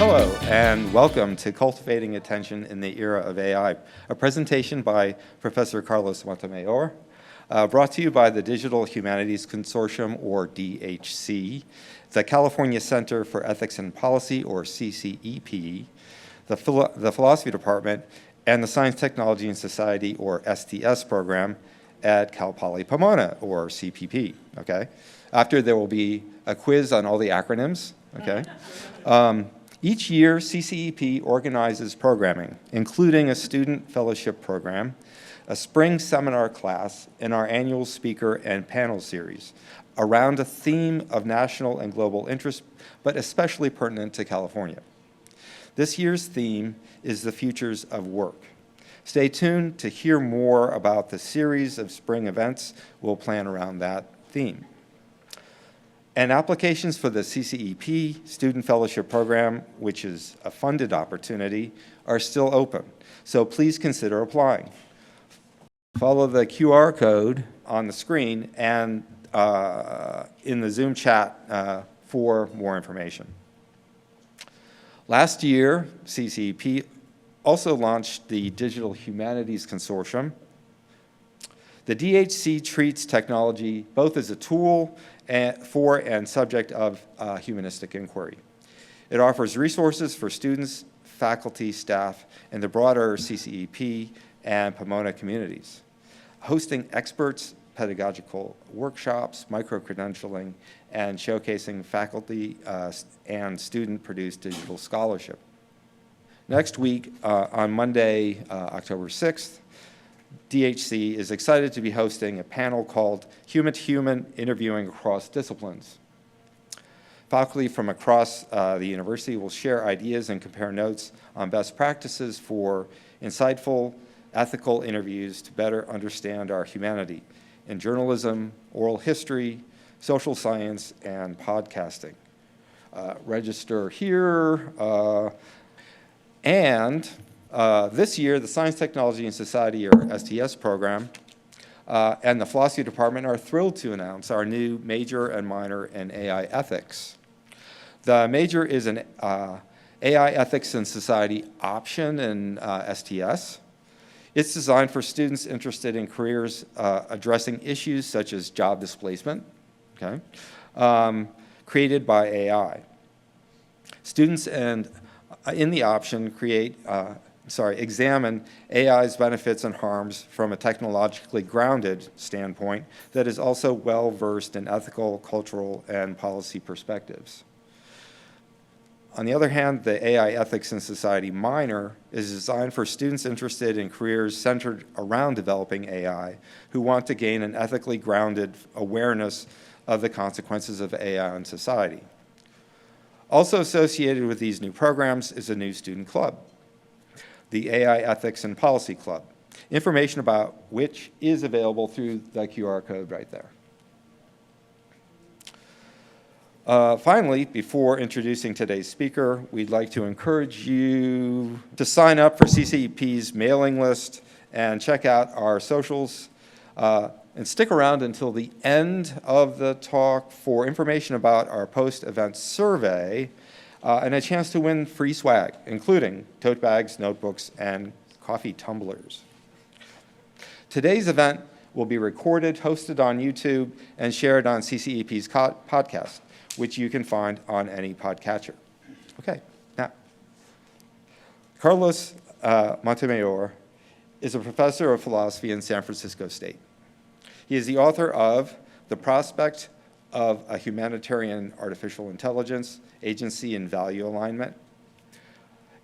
Hello, and welcome to Cultivating Attention in the Era of AI, a presentation by Professor Carlos Montemayor, brought to you by the Digital Humanities Consortium, or DHC, the California Center for Ethics and Policy, or CCEP, the Philosophy Department, and the Science, Technology, and Society, or STS program at Cal Poly Pomona, or CPP, okay? After there will be a quiz on all the acronyms, okay? Each year, CCEP organizes programming, including a student fellowship program, a spring seminar class, and our annual speaker and panel series around a theme of national and global interest, but especially pertinent to California. This year's theme is the futures of work. Stay tuned to hear more about the series of spring events we'll plan around that theme. And applications for the CCEP Student Fellowship Program, which is a funded opportunity, are still open. So please consider applying. Follow the QR code on the screen and in the Zoom chat for more information. Last year, CCEP also launched the Digital Humanities Consortium. The DHC treats technology both as a tool for and subject of humanistic inquiry. It offers resources for students, faculty, staff, and the broader CCEP and Pomona communities, hosting experts, pedagogical workshops, micro-credentialing, and showcasing faculty and student-produced digital scholarship. Next week, on Monday, October 6th, DHC is excited to be hosting a panel called Human to Human, Interviewing Across Disciplines. Faculty from across the university will share ideas and compare notes on best practices for insightful, ethical interviews to better understand our humanity in journalism, oral history, social science, and podcasting. Register here. This year, the Science, Technology, and Society, or STS program, and the Philosophy Department are thrilled to announce our new major and minor in AI ethics. The major is an AI ethics and society option in STS. It's designed for students interested in careers addressing issues such as job displacement, okay, created by AI. Students in the option examine AI's benefits and harms from a technologically grounded standpoint that is also well-versed in ethical, cultural, and policy perspectives. On the other hand, the AI Ethics and Society minor is designed for students interested in careers centered around developing AI who want to gain an ethically grounded awareness of the consequences of AI on society. Also associated with these new programs is a new student club, the AI Ethics and Policy Club, information about which is available through the QR code right there. Finally, before introducing today's speaker, we'd like to encourage you to sign up for CCEP's mailing list and check out our socials, and stick around until the end of the talk for information about our post-event survey and a chance to win free swag, including tote bags, notebooks, and coffee tumblers. Today's event will be recorded, hosted on YouTube, and shared on CCEP's podcast, which you can find on any podcatcher. Okay, now, Carlos Montemayor is a professor of philosophy in San Francisco State. He is the author of The Prospect of a Humanitarian Artificial Intelligence, Agency and Value Alignment,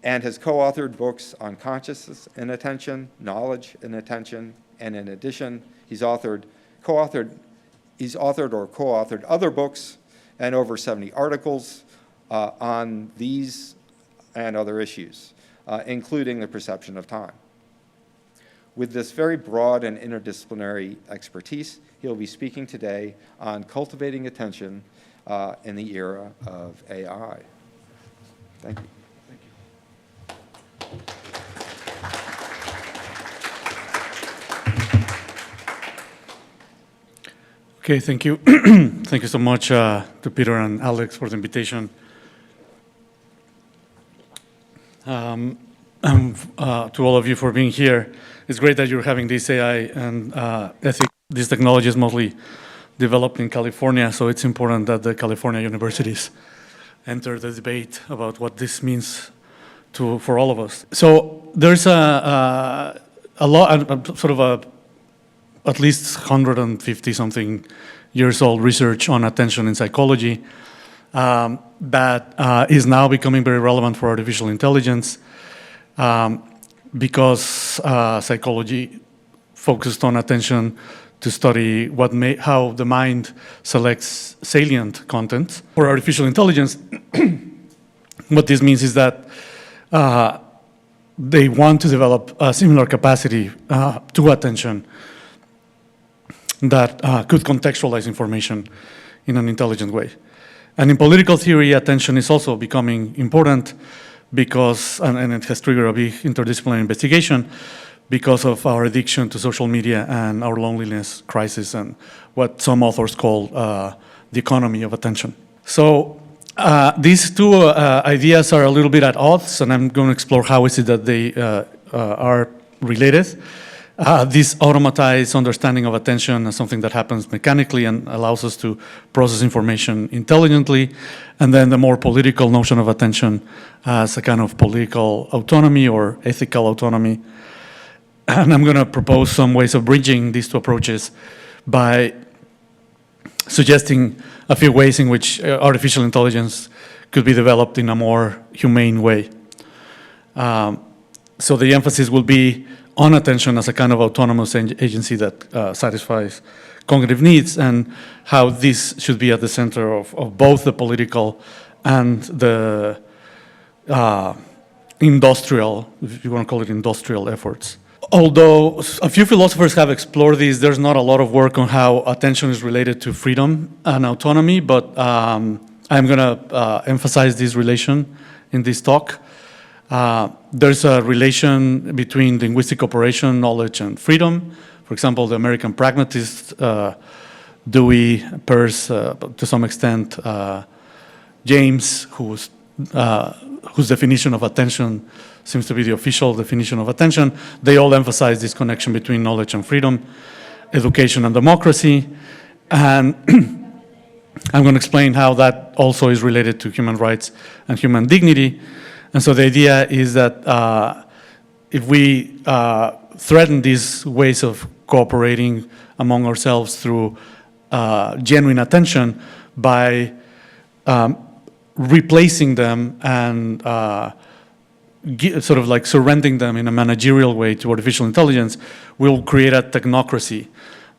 and has co-authored books on consciousness and attention, knowledge and attention, and in addition, he's authored or co-authored other books and over 70 articles on these and other issues, including the perception of time. With this very broad and interdisciplinary expertise, he'll be speaking today on cultivating attention in the era of AI. Thank you. Thank you. Okay, thank you. Thank you so much to Peter and Alex for the invitation. To all of you for being here. It's great that you're having this AI and this technology is mostly developed in California, so it's important that the California universities enter the debate about what this means for all of us. So there's a lot, at least 150 something years old research on attention in psychology that is now becoming very relevant for artificial intelligence because psychology focused on attention to study how the mind selects salient content. For artificial intelligence, what this means is that they want to develop a similar capacity to attention that could contextualize information in an intelligent way. And in political theory, attention is also becoming important because, and it has triggered a big interdisciplinary investigation because of our addiction to social media and our loneliness crisis and what some authors call the economy of attention. So these two ideas are a little bit at odds, and I'm going to explore how is it that they are related. This automatized understanding of attention is something that happens mechanically and allows us to process information intelligently. And then the more political notion of attention as a kind of political autonomy or ethical autonomy. And I'm going to propose some ways of bridging these two approaches by suggesting a few ways in which artificial intelligence could be developed in a more humane way. So the emphasis will be on attention as a kind of autonomous agency that satisfies cognitive needs and how this should be at the center of both the political and the industrial, if you want to call it industrial efforts. Although a few philosophers have explored this, there's not a lot of work on how attention is related to freedom and autonomy, but I'm going to emphasize this relation in this talk. There's a relation between linguistic operation, knowledge, and freedom. For example, the American pragmatist Dewey, Peirce, to some extent, James, whose definition of attention seems to be the official definition of attention, they all emphasize this connection between knowledge and freedom, education and democracy. And I'm going to explain how that also is related to human rights and human dignity. And so the idea is that if we threaten these ways of cooperating among ourselves through genuine attention by replacing them and sort of like surrendering them in a managerial way to artificial intelligence, we'll create a technocracy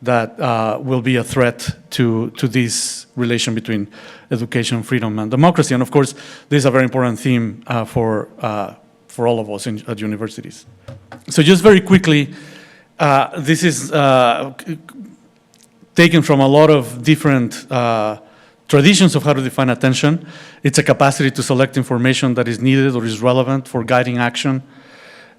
that will be a threat to this relation between education, freedom, and democracy. And of course, this is a very important theme for all of us at universities. So just very quickly, this is taken from a lot of different traditions of how to define attention. It's a capacity to select information that is needed or is relevant for guiding action.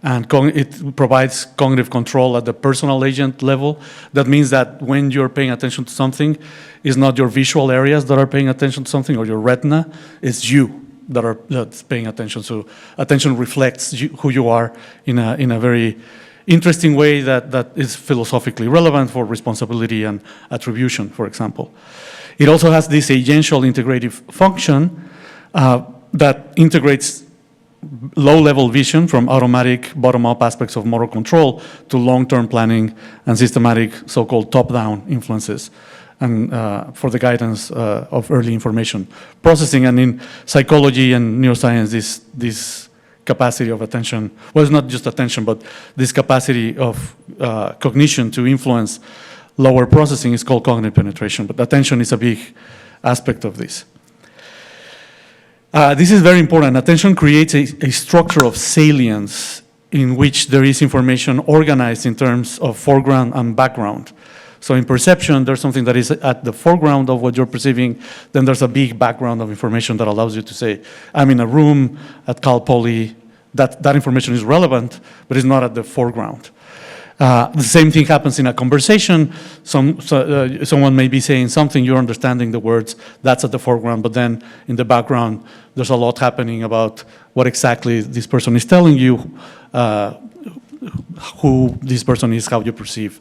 And it provides cognitive control at the personal agent level. That means that when you're paying attention to something, it's not your visual areas that are paying attention to something or your retina, it's you that's paying attention. So attention reflects who you are in a very interesting way that is philosophically relevant for responsibility and attribution, for example. It also has this agential integrative function that integrates low-level vision from automatic bottom-up aspects of motor control to long-term planning and systematic so-called top-down influences and for the guidance of early information processing. And in psychology and neuroscience, this capacity of attention, well, it's not just attention, but this capacity of cognition to influence lower processing is called cognitive penetration, but attention is a big aspect of this. This is very important. Attention creates a structure of salience in which there is information organized in terms of foreground and background. So in perception, there's something that is at the foreground of what you're perceiving, then there's a big background of information that allows you to say, I'm in a room at Cal Poly, that information is relevant, but it's not at the foreground. The same thing happens in a conversation. Someone may be saying something, you're understanding the words, that's at the foreground, but then in the background, there's a lot happening about what exactly this person is telling you, who this person is, how you perceive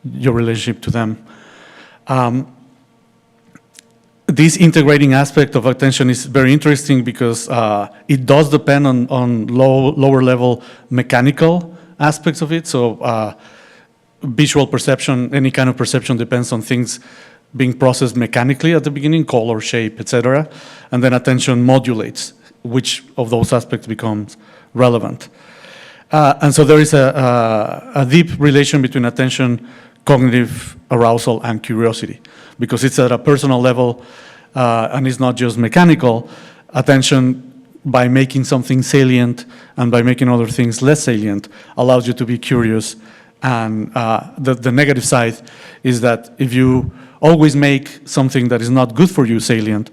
your relationship to them. This integrating aspect of attention is very interesting because it does depend on lower level mechanical aspects of it. So visual perception, any kind of perception depends on things being processed mechanically at the beginning, color, shape, etc. And then attention modulates which of those aspects becomes relevant. And so there is a deep relation between attention, cognitive arousal, and curiosity, because it's at a personal level and it's not just mechanical. Attention, by making something salient and by making other things less salient, allows you to be curious. And the negative side is that if you always make something that is not good for you salient,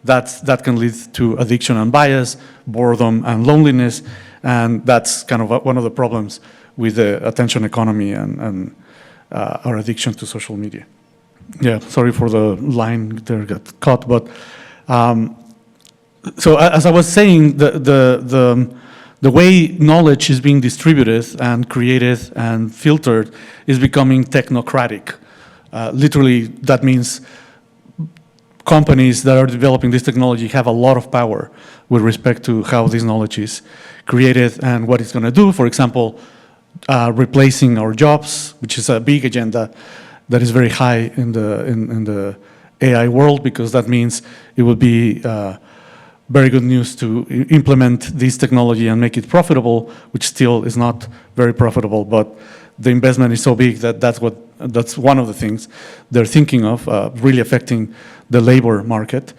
that can lead to addiction and bias, boredom and loneliness, and that's kind of one of the problems with the attention economy and our addiction to social media. Yeah, sorry for the line there got cut, but so as I was saying, the way knowledge is being distributed and created and filtered is becoming technocratic. Literally, that means companies that are developing this technology have a lot of power with respect to how this knowledge is created and what it's going to do. For example, replacing our jobs, which is a big agenda that is very high in the AI world, because that means it would be very good news to implement this technology and make it profitable, which still is not very profitable, but the investment is so big that that's one of the things they're thinking of, really affecting the labor market.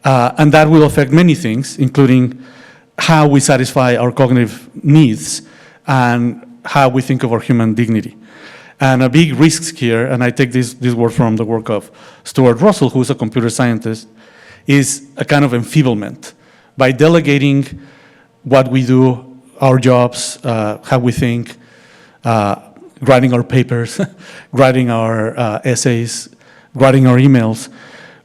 And that will affect many things, including how we satisfy our cognitive needs and how we think of our human dignity. And a big risk here, and I take this word from the work of Stuart Russell, who's a computer scientist, is a kind of enfeeblement. By delegating what we do, our jobs, how we think, writing our papers, writing our essays, writing our emails,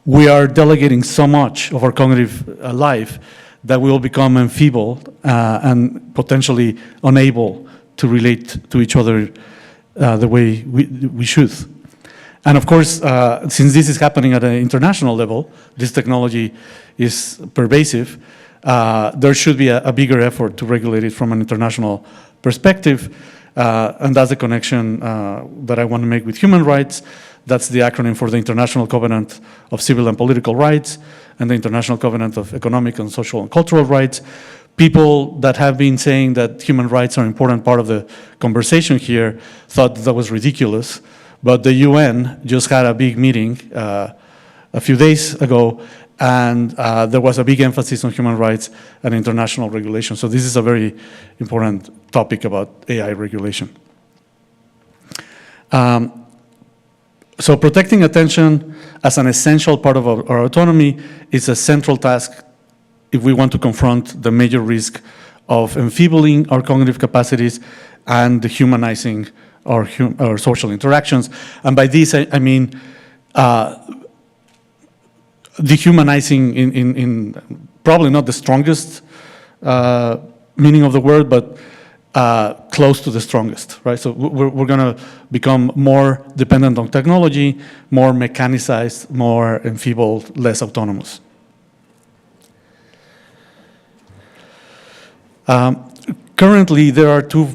we are delegating so much of our cognitive life that we will become enfeebled and potentially unable to relate to each other the way we should. And of course, since this is happening at an international level, this technology is pervasive, there should be a bigger effort to regulate it from an international perspective. And that's the connection that I want to make with human rights. That's the acronym for the International Covenant of Civil and Political Rights and the International Covenant of Economic and Social and Cultural Rights. People that have been saying that human rights are an important part of the conversation here thought that was ridiculous. But the UN just had a big meeting a few days ago, and there was a big emphasis on human rights and international regulation. So this is a very important topic about AI regulation. So protecting attention as an essential part of our autonomy is a central task if we want to confront the major risk of enfeebling our cognitive capacities and dehumanizing our social interactions. And by this, I mean dehumanizing in probably not the strongest meaning of the word, but close to the strongest, right? So we're going to become more dependent on technology, more mechanicized, more enfeebled, less autonomous. Currently, there are two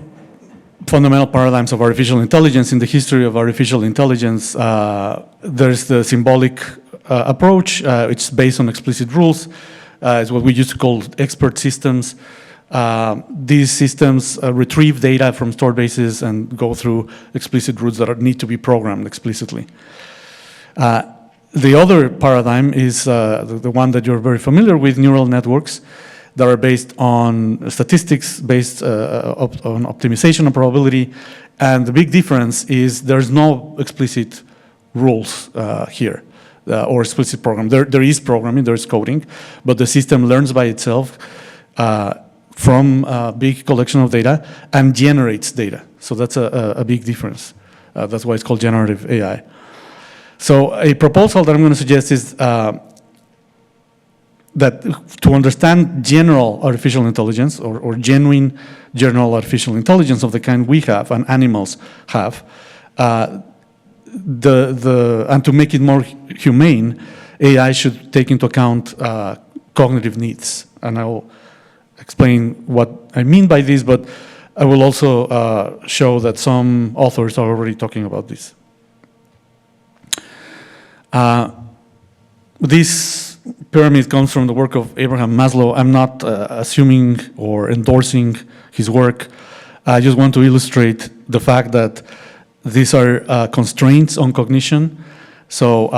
fundamental paradigms of artificial intelligence. In the history of artificial intelligence, there's the symbolic approach. It's based on explicit rules. It's what we used to call expert systems. These systems retrieve data from stored bases and go through explicit routes that need to be programmed explicitly. The other paradigm is the one that you're very familiar with, neural networks, that are based on statistics, based on optimization and probability. And the big difference is there's no explicit rules here or explicit program. There is programming, there is coding, but the system learns by itself, from a big collection of data and generates data. So that's a big difference. That's why it's called generative AI. So a proposal that I'm going to suggest is that to understand general artificial intelligence or genuine general artificial intelligence of the kind we have and animals have, and to make it more humane, AI should take into account cognitive needs. And I will explain what I mean by this, but I will also show that some authors are already talking about this. This pyramid comes from the work of Abraham Maslow. I'm not assuming or endorsing his work. I just want to illustrate the fact that these are constraints on cognition. So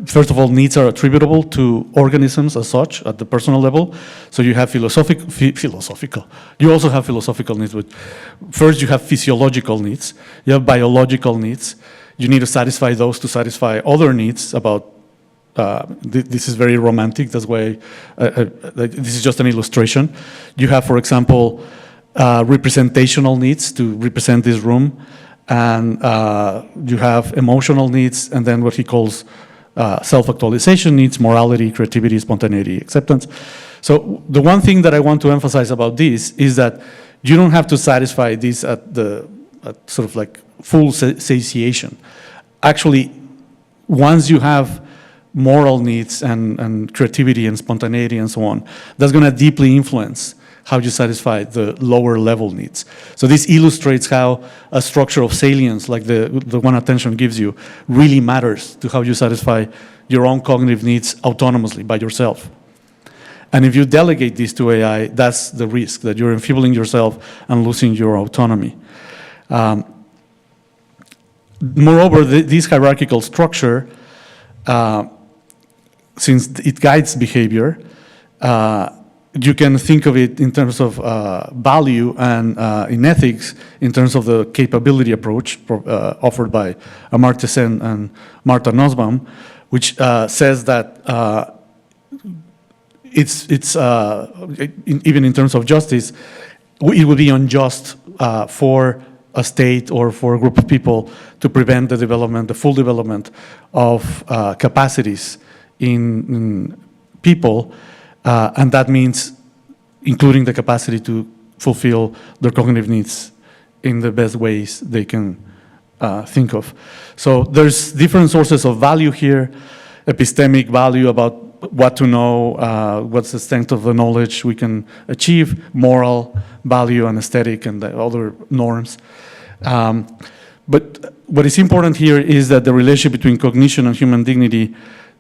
first of all, needs are attributable to organisms as such at the personal level. So you have philosophical. You also have philosophical needs. But first, you have physiological needs. You have biological needs. You need to satisfy those to satisfy other needs about. This is very romantic. That's why this is just an illustration. You have, for example, representational needs to represent this room. And you have emotional needs, and then what he calls self-actualization needs, morality, creativity, spontaneity, acceptance. So the one thing that I want to emphasize about this is that you don't have to satisfy this at sort of like full satiation. Actually, once you have moral needs and creativity and spontaneity and so on, that's going to deeply influence how you satisfy the lower level needs. So this illustrates how a structure of salience, like the one attention gives you, really matters to how you satisfy your own cognitive needs autonomously by yourself. And if you delegate this to AI, that's the risk, that you're enfeebling yourself and losing your autonomy. Moreover, this hierarchical structure, since it guides behavior, you can think of it in terms of value and in ethics in terms of the capability approach offered by Amartya Sen and Martha Nussbaum, which says that even in terms of justice, it would be unjust for a state or for a group of people to prevent the full development of capacities in people. And that means including the capacity to fulfill their cognitive needs in the best ways they can think of. So there's different sources of value here, epistemic value about what to know, what's the extent of the knowledge we can achieve, moral value and aesthetic and the other norms. But what is important here is that the relationship between cognition and human dignity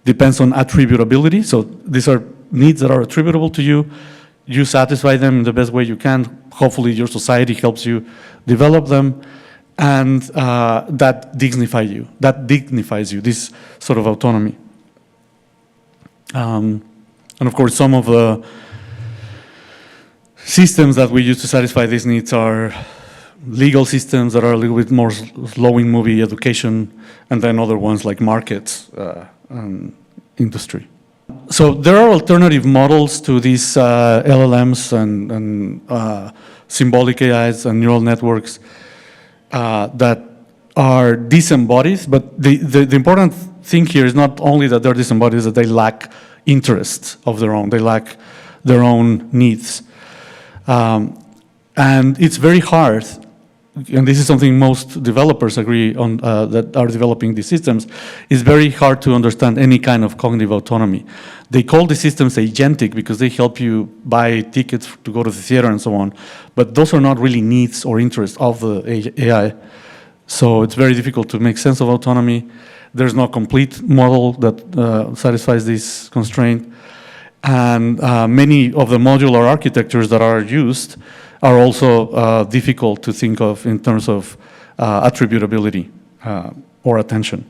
depends on attributability. So these are needs that are attributable to you. You satisfy them in the best way you can. Hopefully your society helps you develop them. And that dignifies you, this sort of autonomy. And of course, some of the systems that we use to satisfy these needs are legal systems that are a little bit more slow-moving, movie education, and then other ones like markets and industry. So there are alternative models to these LLMs and symbolic AIs and neural networks that are disembodied, but the important thing here is not only that they're disembodied, that they lack interests of their own, they lack their own needs. And it's very hard, and this is something most developers agree on that are developing these systems, it's very hard to understand any kind of cognitive autonomy. They call the systems agentic because they help you buy tickets to go to the theater and so on, but those are not really needs or interests of the AI. So it's very difficult to make sense of autonomy. There's no complete model that satisfies this constraint. And many of the modular architectures that are used are also difficult to think of in terms of attributability or attention.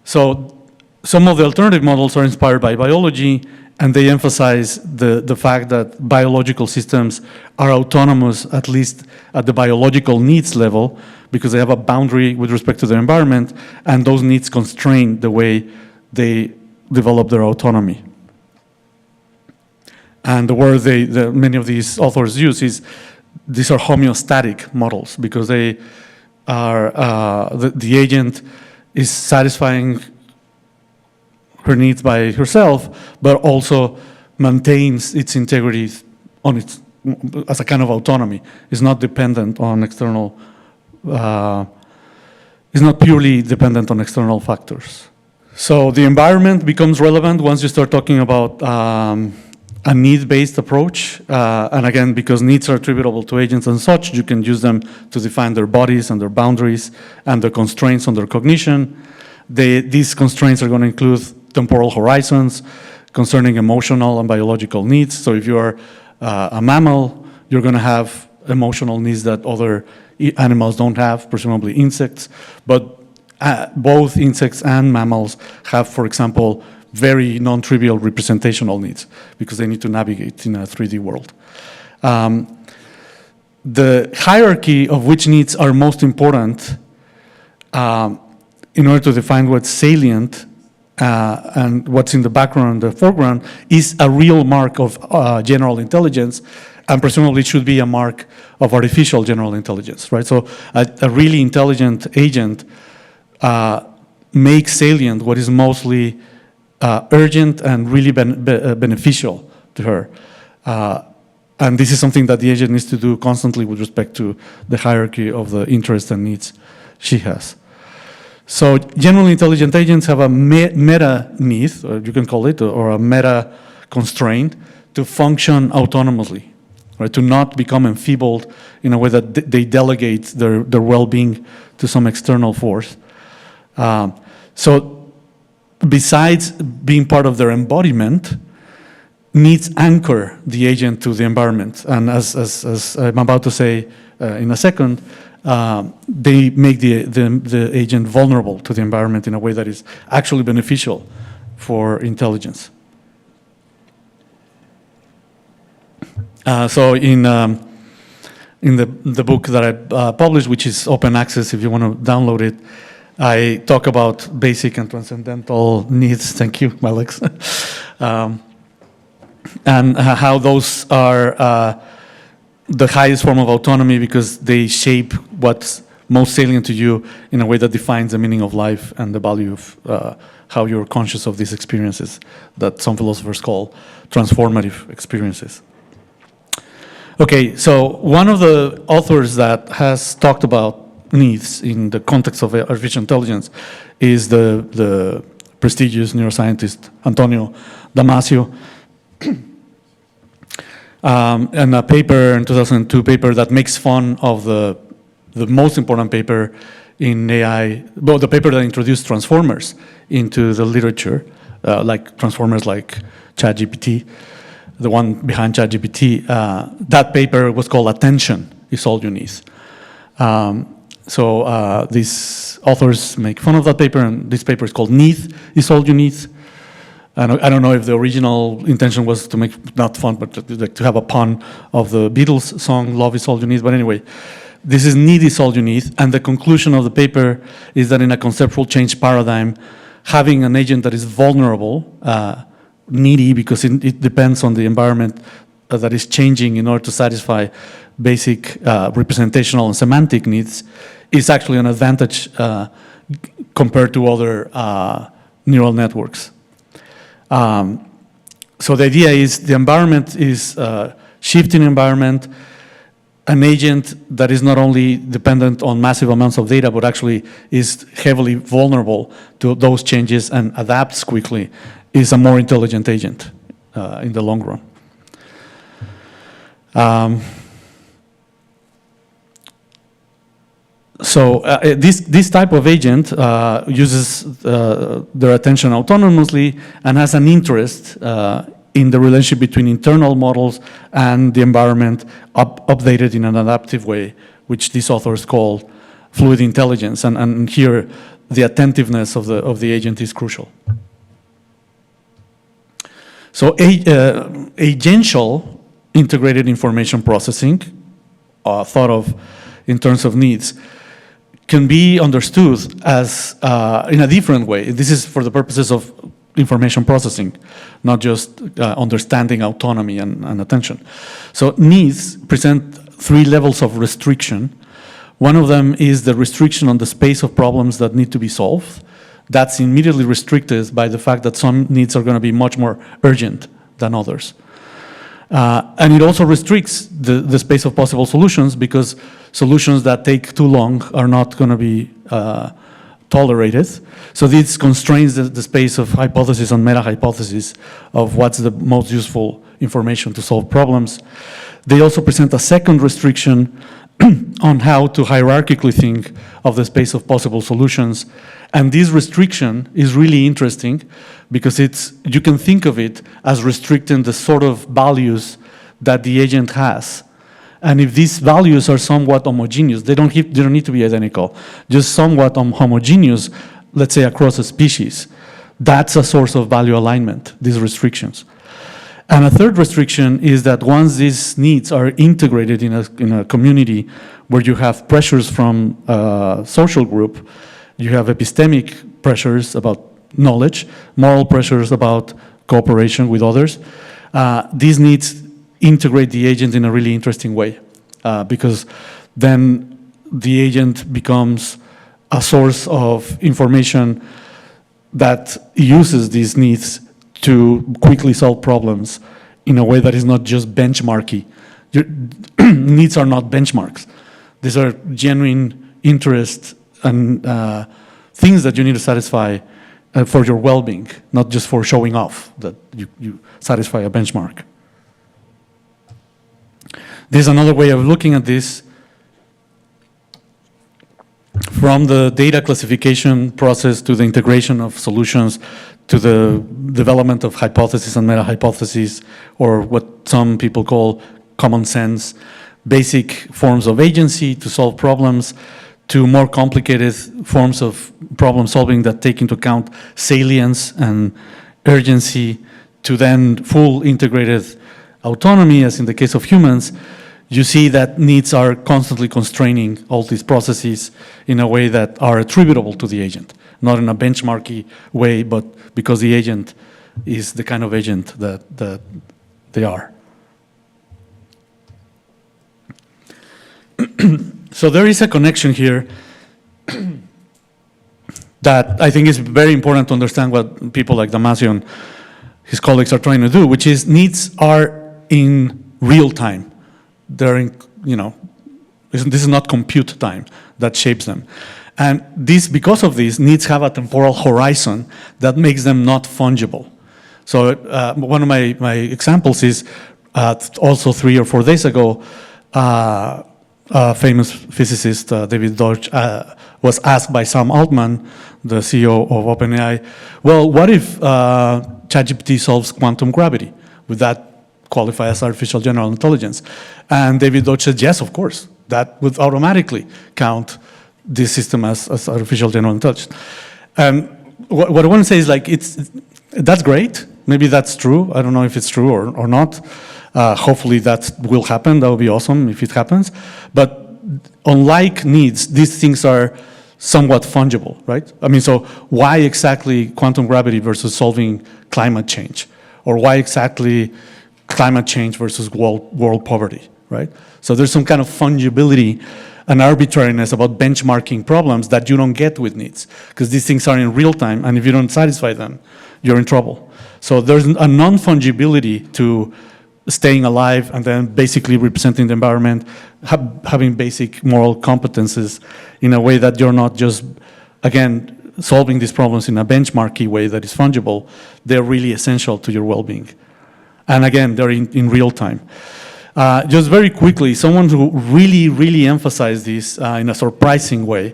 So some of the alternative models are inspired by biology, and they emphasize the fact that biological systems are autonomous, at least at the biological needs level, because they have a boundary with respect to their environment, and those needs constrain the way they develop their autonomy. And the word many of these authors use is these are homeostatic models because they are the agent is satisfying her needs by herself, but also maintains its integrity on its as a kind of autonomy. It's not dependent on external. It's not purely dependent on external factors. So the environment becomes relevant once you start talking about a need-based approach. And again, because needs are attributable to agents and such, you can use them to define their bodies and their boundaries and the constraints on their cognition. These constraints are going to include temporal horizons concerning emotional and biological needs. So if you are a mammal, you're going to have emotional needs that other animals don't have, presumably insects. But both insects and mammals have, for example, very non-trivial representational needs because they need to navigate in a 3D world. The hierarchy of which needs are most important in order to define what's salient and what's in the background and the foreground is a real mark of general intelligence, and presumably should be a mark of artificial general intelligence, right? So a really intelligent agent makes salient what is mostly urgent and really beneficial to her. And this is something that the agent needs to do constantly with respect to the hierarchy of the interests and needs she has. So generally intelligent agents have a meta need, or you can call it, or a meta constraint to function autonomously, right? To not become enfeebled in a way that they delegate their well-being to some external force. So besides being part of their embodiment, needs anchor the agent to the environment. And as I'm about to say in a second, they make the agent vulnerable to the environment in a way that is actually beneficial for intelligence. So in the book that I published, which is open access if you want to download it, I talk about basic and transcendental needs. Thank you, Alex. And how those are the highest form of autonomy because they shape what's most salient to you in a way that defines the meaning of life and the value of how you're conscious of these experiences that some philosophers call transformative experiences. Okay, so one of the authors that has talked about needs in the context of artificial intelligence is the prestigious neuroscientist Antonio Damasio. And a paper in 2002 paper that makes fun of the most important paper in AI, well, the paper that introduced transformers into the literature, like transformers like ChatGPT, the one behind ChatGPT. That paper was called "Attention is All You Need." So these authors make fun of that paper, and this paper is called "Need is All You Need." And I don't know if the original intention was to make, not fun, but to have a pun of the Beatles song, "Love is All You Need." But anyway, this is "Need is All You Need." And the conclusion of the paper is that in a conceptual change paradigm, having an agent that is vulnerable, needy, because it depends on the environment that is changing in order to satisfy basic representational and semantic needs, is actually an advantage compared to other neural networks. So the idea is the environment is a shifting environment, an agent that is not only dependent on massive amounts of data, but actually is heavily vulnerable to those changes and adapts quickly, is a more intelligent agent in the long run. So this type of agent uses their attention autonomously and has an interest in the relationship between internal models and the environment updated in an adaptive way, which these authors call fluid intelligence. And here, the attentiveness of the agent is crucial. So agential integrated information processing, thought of in terms of needs, can be understood as in a different way. This is for the purposes of information processing, not just understanding autonomy and attention. So needs present 3 levels of restriction. One of them is the restriction on the space of problems that need to be solved. That's immediately restricted by the fact that some needs are going to be much more urgent than others. And it also restricts the space of possible solutions, because solutions that take too long are not going to be tolerated. So this constrains the space of hypothesis and meta-hypothesis of what's the most useful information to solve problems. They also present a second restriction on how to hierarchically think of the space of possible solutions. And this restriction is really interesting because you can think of it as restricting the sort of values that the agent has. And if these values are somewhat homogeneous, they don't need to be identical, just somewhat homogeneous, let's say across a species, that's a source of value alignment, these restrictions. And a third restriction is that once these needs are integrated in a community where you have pressures from a social group, you have epistemic pressures about knowledge, moral pressures about cooperation with others, these needs integrate the agent in a really interesting way, because then the agent becomes a source of information that uses these needs to quickly solve problems in a way that is not just benchmarky. Needs are not benchmarks. These are genuine interests and things that you need to satisfy for your well-being, not just for showing off that you satisfy a benchmark. There's another way of looking at this. From the data classification process to the integration of solutions to the development of hypotheses and meta-hypotheses, or what some people call common sense, basic forms of agency to solve problems, to more complicated forms of problem solving that take into account salience and urgency, to then full integrated autonomy, as in the case of humans, you see that needs are constantly constraining all these processes in a way that are attributable to the agent, not in a benchmarky way, but because the agent is the kind of agent that they are. So there is a connection here that I think is very important to understand what people like Damasio and his colleagues are trying to do, which is needs are in real time. They're in, this is not compute time that shapes them. And because of this, needs have a temporal horizon that makes them not fungible. So one of my examples is also 3 or 4 days ago, a famous physicist, David Deutsch, was asked by Sam Altman, the CEO of OpenAI, well, what if ChatGPT solves quantum gravity? Would that qualify as artificial general intelligence? And David Deutsch said, yes, of course. That would automatically count this system as artificial general intelligence. And what I want to say is, like, that's great. Maybe that's true. I don't know if it's true or not. Hopefully that will happen. That would be awesome if it happens. But unlike needs, these things are somewhat fungible, right? I mean, so why exactly quantum gravity versus solving climate change? Or why exactly climate change versus world poverty, right? So there's some kind of fungibility and arbitrariness about benchmarking problems that you don't get with needs, because these things are in real time, and if you don't satisfy them, you're in trouble. So there's a non-fungibility to staying alive and then basically representing the environment, having basic moral competences in a way that you're not just, again, solving these problems in a benchmarky way that is fungible. They're really essential to your well-being. And again, they're in real time. Just very quickly, someone who really, really emphasized this in a surprising way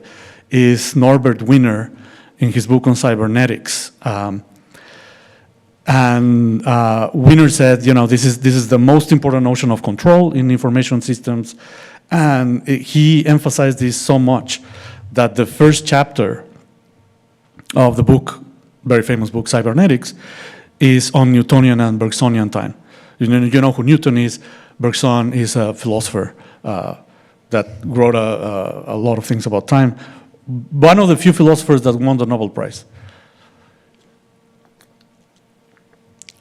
is Norbert Wiener in his book on cybernetics. And Wiener said, this is the most important notion of control in information systems. And he emphasized this so much that the first chapter of the book, very famous book, Cybernetics, is on Newtonian and Bergsonian time. You know who Newton is. Bergson is a philosopher that wrote a lot of things about time. One of the few philosophers that won the Nobel Prize.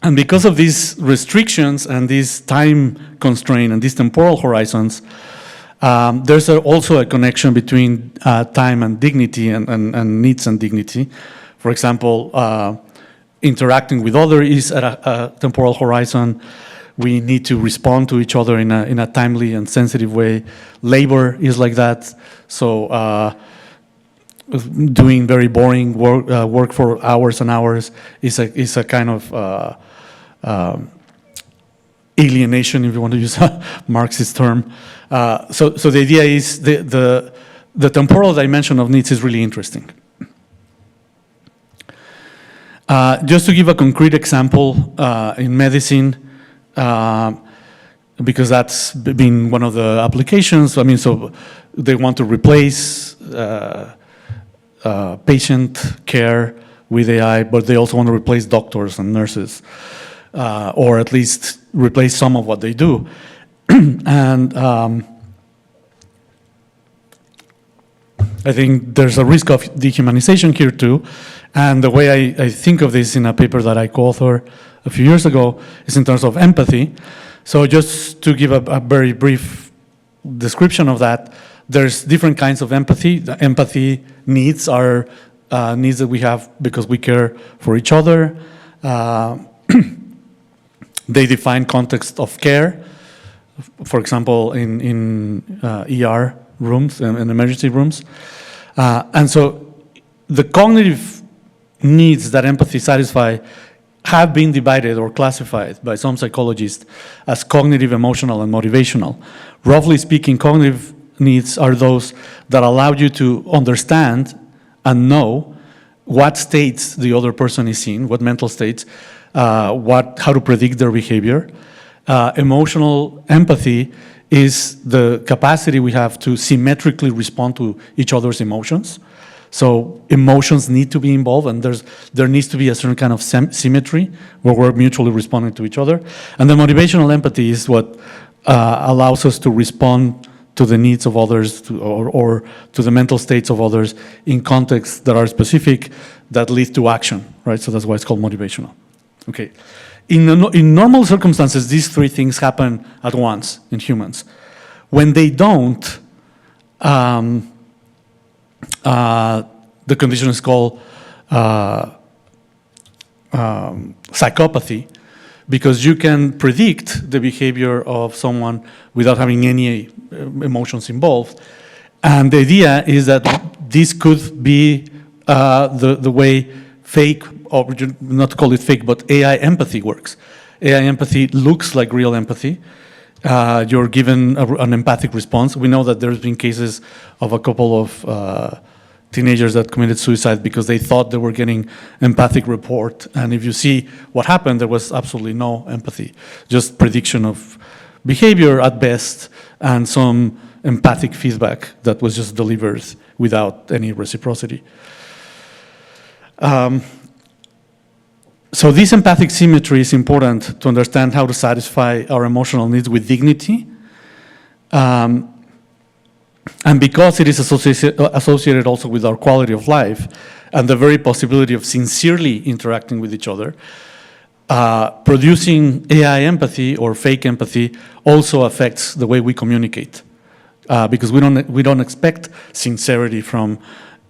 And because of these restrictions and this time constraint and these temporal horizons, there's also a connection between time and dignity and needs and dignity. For example, interacting with others is at a temporal horizon. We need to respond to each other in a timely and sensitive way. Labor is like that. So doing very boring work for hours and hours is a kind of alienation, if you want to use a Marxist term. So the idea is the temporal dimension of needs is really interesting. Just to give a concrete example, in medicine, because that's been one of the applications. I mean, so they want to replace patient care with AI, but they also want to replace doctors and nurses, or at least replace some of what they do. And I think there's a risk of dehumanization here too. And the way I think of this in a paper that I co-authored a few years ago is in terms of empathy. So just to give a very brief description of that, there's different kinds of empathy. The empathy needs are needs that we have because we care for each other. They define context of care. For example, in ER rooms and emergency rooms. And so the cognitive needs that empathy satisfy have been divided or classified by some psychologists as cognitive, emotional, and motivational. Roughly speaking, cognitive needs are those that allow you to understand and know what states the other person is in, what mental states, how to predict their behavior. Emotional empathy is the capacity we have to symmetrically respond to each other's emotions. So emotions need to be involved, and there needs to be a certain kind of symmetry where we're mutually responding to each other. And the motivational empathy is what allows us to respond to the needs of others or to the mental states of others in contexts that are specific that lead to action, right? So that's why it's called motivational. Okay. In normal circumstances, these three things happen at once in humans. When they don't, the condition is called psychopathy, because you can predict the behavior of someone without having any emotions involved. And the idea is that this could be the way fake, or not to call it fake, but AI empathy works. AI empathy looks like real empathy. You're given an empathic response. We know that there's been cases of a couple of teenagers that committed suicide because they thought they were getting empathic report. And if you see what happened, there was absolutely no empathy, just prediction of behavior at best and some empathic feedback that was just delivered without any reciprocity. So this empathic symmetry is important to understand how to satisfy our emotional needs with dignity. And because it is associated also with our quality of life and the very possibility of sincerely interacting with each other, producing AI empathy or fake empathy also affects the way we communicate. Because we don't expect sincerity from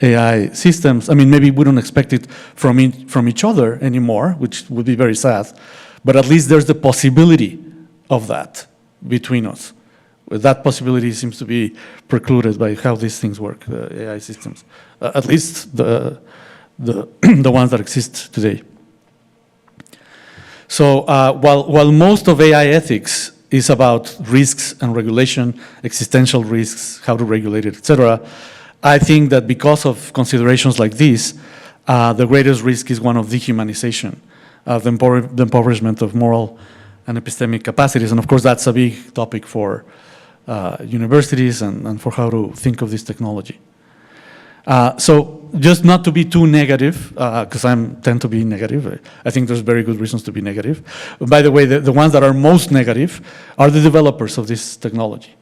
AI systems. I mean, maybe we don't expect it from each other anymore, which would be very sad, but at least there's the possibility of that between us. That possibility seems to be precluded by how these things work, the AI systems, at least the ones that exist today. So while most of AI ethics is about risks and regulation, existential risks, how to regulate it, etc., I think that because of considerations like this, the greatest risk is one of dehumanization, the impoverishment of moral and epistemic capacities. And of course, that's a big topic for universities and for how to think of this technology. So just not to be too negative, because I tend to be negative. I think there's very good reasons to be negative. By the way, the ones that are most negative are the developers of this technology.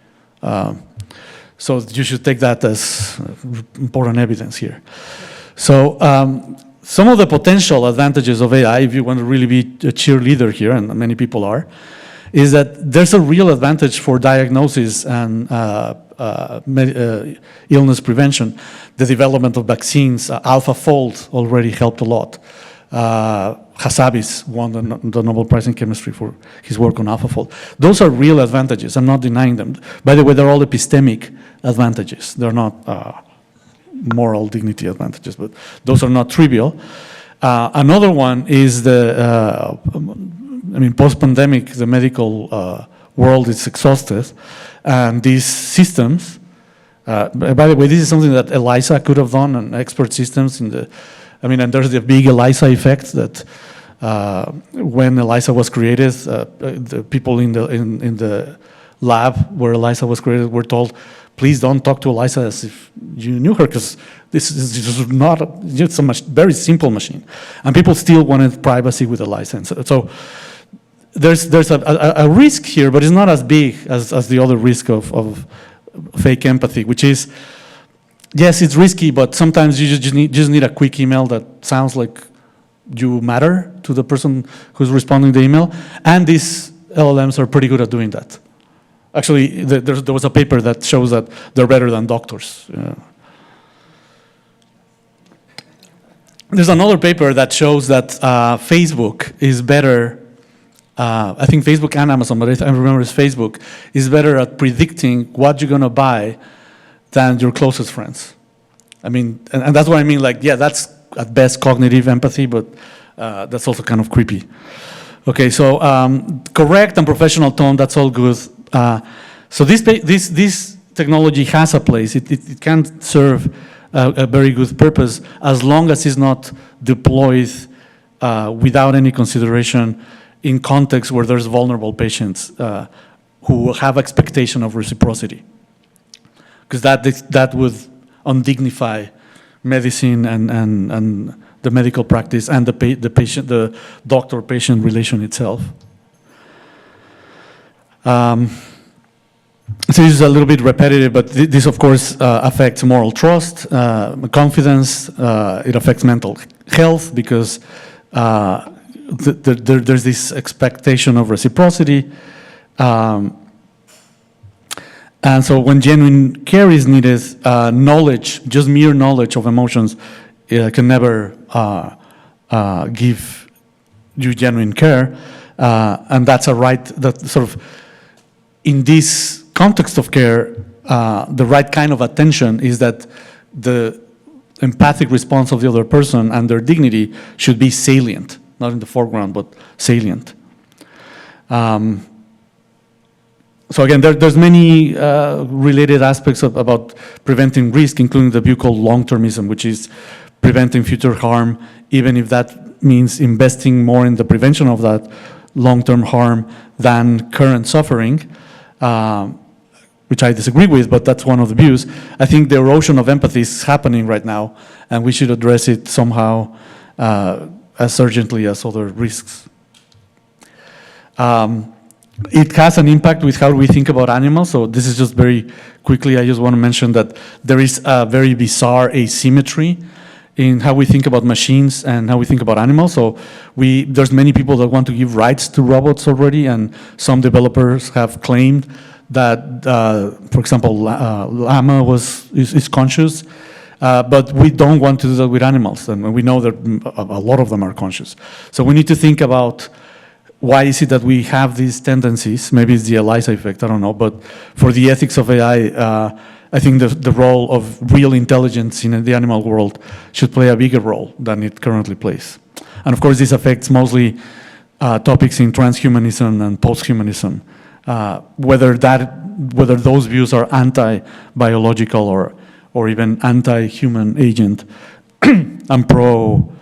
So you should take that as important evidence here. So some of the potential advantages of AI, if you want to really be a cheerleader here, and many people are, is that there's a real advantage for diagnosis and illness prevention. The development of vaccines, AlphaFold already helped a lot. Hassabis won the Nobel Prize in Chemistry for his work on AlphaFold. Those are real advantages. I'm not denying them. By the way, they're all epistemic advantages. They're not moral dignity advantages, but those are not trivial. Another one is post-pandemic, the medical world is exhausted, and these systems, by the way, this is something that ELISA could have done, and expert systems and there's the big ELISA effect that when ELISA was created, the people in the lab where ELISA was created were told, please don't talk to ELISA as if you knew her, because this is not, it's a very simple machine. And people still wanted privacy with ELISA. And so there's a risk here, but it's not as big as the other risk of fake empathy, which is, yes, it's risky, but sometimes you just need a quick email that sounds like you matter to the person who's responding to the email. And these LLMs are pretty good at doing that. Actually, there was a paper that shows that they're better than doctors. There's another paper that shows that Facebook is better, I think Facebook and Amazon, but I remember it's Facebook, is better at predicting what you're going to buy than your closest friends. And that's what I mean, that's at best cognitive empathy, but that's also kind of creepy. Okay, so correct and professional tone, that's all good. So this technology has a place. It can serve a very good purpose as long as it's not deployed without any consideration in contexts where there's vulnerable patients who have expectation of reciprocity. Because that would undignify medicine and the medical practice and the doctor-patient relation itself. So this is a little bit repetitive, but this of course affects moral trust, confidence, it affects mental health because there's this expectation of reciprocity. And so when genuine care is needed, knowledge, just mere knowledge of emotions can never give you genuine care. And that's a right that sort of, in this context of care, the right kind of attention is that the empathic response of the other person and their dignity should be salient, not in the foreground, but salient. So again, there's many related aspects about preventing risk, including the view called long-termism, which is preventing future harm, even if that means investing more in the prevention of that long-term harm than current suffering, which I disagree with, but that's one of the views. I think the erosion of empathy is happening right now, and we should address it somehow as urgently as other risks. It has an impact with how we think about animals. So this is just very quickly, I just want to mention that there is a very bizarre asymmetry in how we think about machines and how we think about animals. So there's many people that want to give rights to robots already, and some developers have claimed that, for example, llama is conscious, but we don't want to do that with animals, and we know that a lot of them are conscious. So we need to think about why is it that we have these tendencies? Maybe it's the ELISA effect, I don't know. But for the ethics of AI, I think the role of real intelligence in the animal world should play a bigger role than it currently plays. And of course, this affects mostly topics in transhumanism and posthumanism, whether those views are anti-biological or even anti-human agent and pro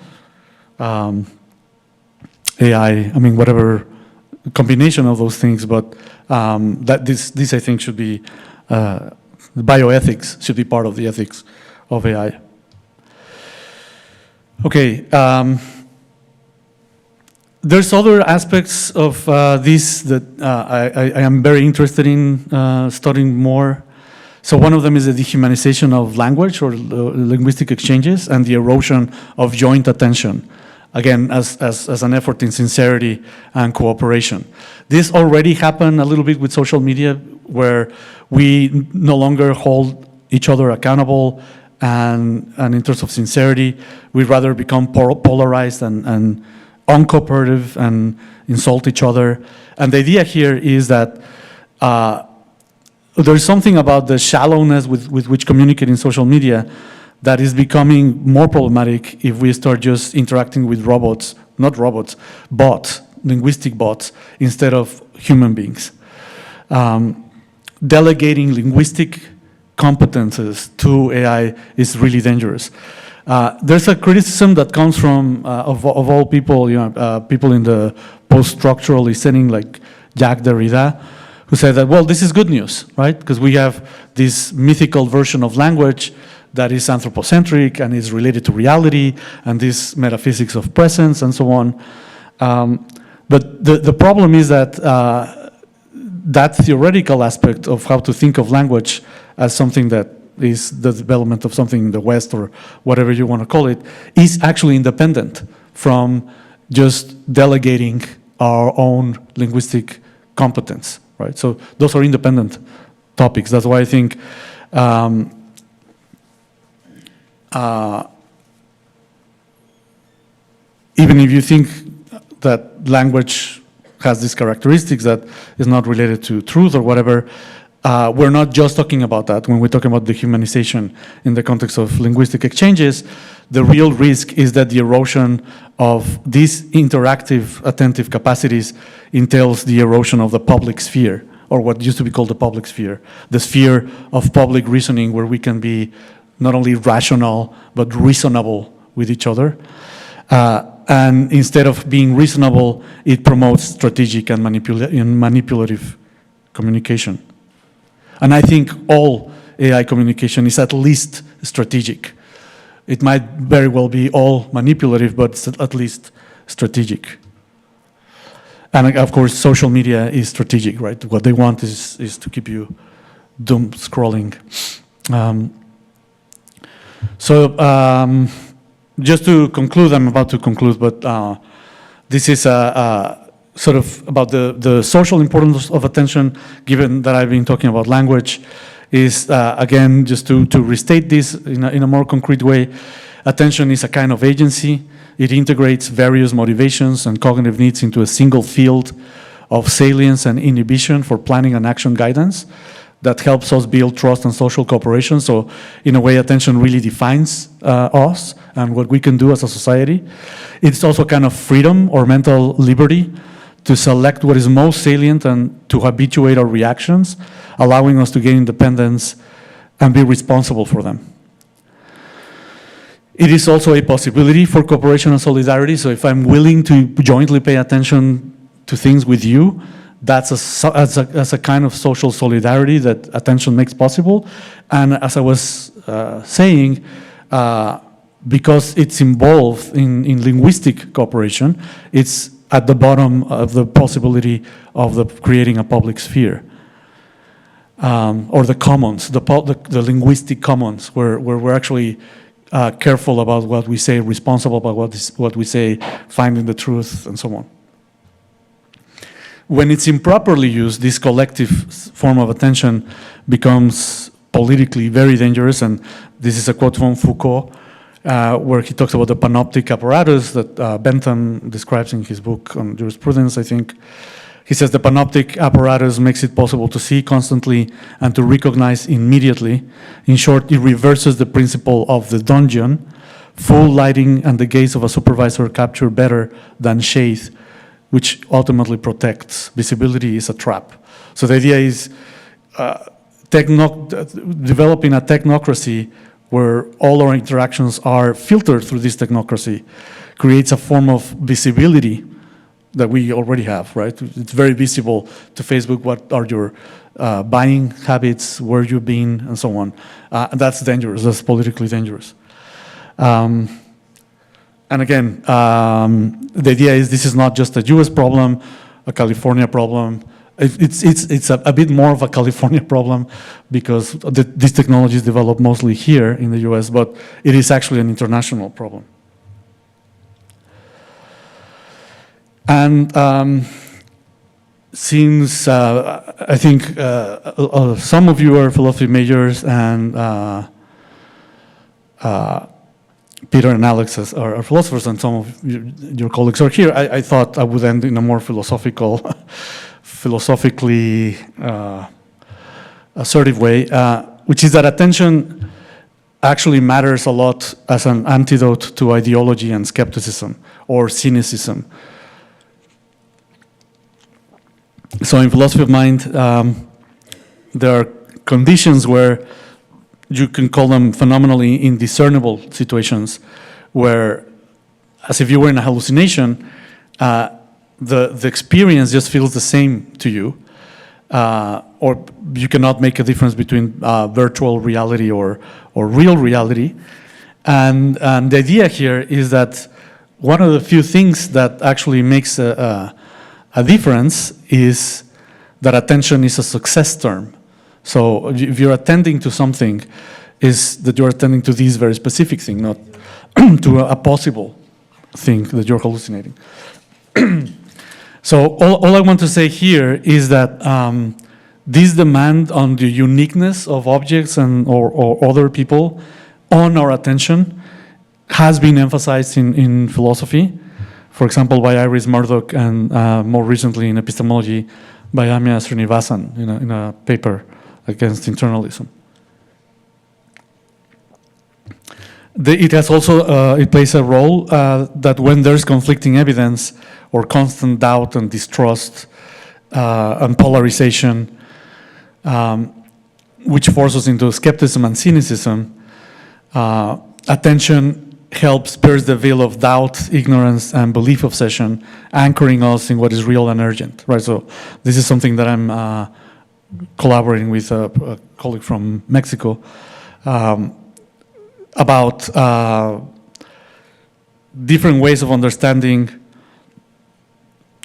AI, whatever combination of those things, but that this I think should be, bioethics should be part of the ethics of AI. Okay, there's other aspects of this that I am very interested in studying more. So one of them is the dehumanization of language or linguistic exchanges and the erosion of joint attention, again, as an effort in sincerity and cooperation. This already happened a little bit with social media, where we no longer hold each other accountable, and in terms of sincerity, we'd rather become polarized and uncooperative and insult each other. And the idea here is that there's something about the shallowness with which communicate in social media that is becoming more problematic if we start just interacting with robots, not robots, bots, linguistic bots, instead of human beings. Delegating linguistic competences to AI is really dangerous. There's a criticism that comes from, of all people, people in the post-structural listening, like Jacques Derrida, who said that, well, this is good news, right? Because we have this mythical version of language that is anthropocentric and is related to reality and this metaphysics of presence and so on. But the problem is that that theoretical aspect of how to think of language as something that is the development of something in the West or whatever you want to call it, is actually independent from just delegating our own linguistic competence, right? So those are independent topics. That's why I think even if you think that language has these characteristics that is not related to truth or whatever, we're not just talking about that when we're talking about dehumanization in the context of linguistic exchanges. The real risk is that the erosion of these interactive, attentive capacities entails the erosion of the public sphere, or what used to be called the public sphere, the sphere of public reasoning, where we can be not only rational, but reasonable with each other. And instead of being reasonable, it promotes strategic and manipulative communication. And I think all AI communication is at least strategic. It might very well be all manipulative, but it's at least strategic. And of course, social media is strategic, right? What they want is to keep you doom scrolling. Just to conclude, I'm about to conclude, but this is sort of about the social importance of attention, given that I've been talking about language, is again, just to restate this in a more concrete way. Attention is a kind of agency. It integrates various motivations and cognitive needs into a single field of salience and inhibition for planning and action guidance that helps us build trust and social cooperation. So in a way, attention really defines us and what we can do as a society. It's also kind of freedom or mental liberty to select what is most salient and to habituate our reactions, allowing us to gain independence and be responsible for them. It is also a possibility for cooperation and solidarity. So if I'm willing to jointly pay attention to things with you, that's a kind of social solidarity that attention makes possible. And as I was saying, because it's involved in linguistic cooperation, it's at the bottom of the possibility of creating a public sphere. Or the commons, the linguistic commons, where we're actually careful about what we say, responsible about what we say, finding the truth, and so on. When it's improperly used, this collective form of attention becomes politically very dangerous, and this is a quote from Foucault, where he talks about the panoptic apparatus that Bentham describes in his book on jurisprudence, I think. He says the panoptic apparatus makes it possible to see constantly and to recognize immediately. In short, it reverses the principle of the dungeon. Full lighting and the gaze of a supervisor capture better than shade, which ultimately protects. Visibility is a trap. So the idea is developing a technocracy where all our interactions are filtered through this technocracy creates a form of visibility that we already have, right? It's very visible to Facebook what are your buying habits, where you've been, and so on. And that's dangerous, that's politically dangerous. And again, the idea is this is not just a US problem, a California problem, It's a bit more of a California problem because these technologies develop mostly here in the US, but it is actually an international problem. And since I think some of you are philosophy majors and Peter and Alex are philosophers and some of your colleagues are here, I thought I would end in a more philosophically assertive way, which is that attention actually matters a lot as an antidote to ideology and skepticism or cynicism. So in philosophy of mind, there are conditions where you can call them phenomenally indiscernible situations where, as if you were in a hallucination, the experience just feels the same to you, or you cannot make a difference between virtual reality or real reality. And the idea here is that one of the few things that actually makes a difference is that attention is a success term. So if you're attending to something, is that you're attending to this very specific thing, not to a possible thing that you're hallucinating. So all I want to say here is that this demand on the uniqueness of objects and or other people on our attention has been emphasized in philosophy. For example, by Iris Murdoch, and more recently in epistemology by Amya Srinivasan in a paper against internalism. It has also, it plays a role that when there's conflicting evidence or constant doubt and distrust and polarization, which forces into skepticism and cynicism, attention helps pierce the veil of doubt, ignorance, and belief obsession, anchoring us in what is real and urgent, right? So this is something that I'm collaborating with a colleague from Mexico about different ways of understanding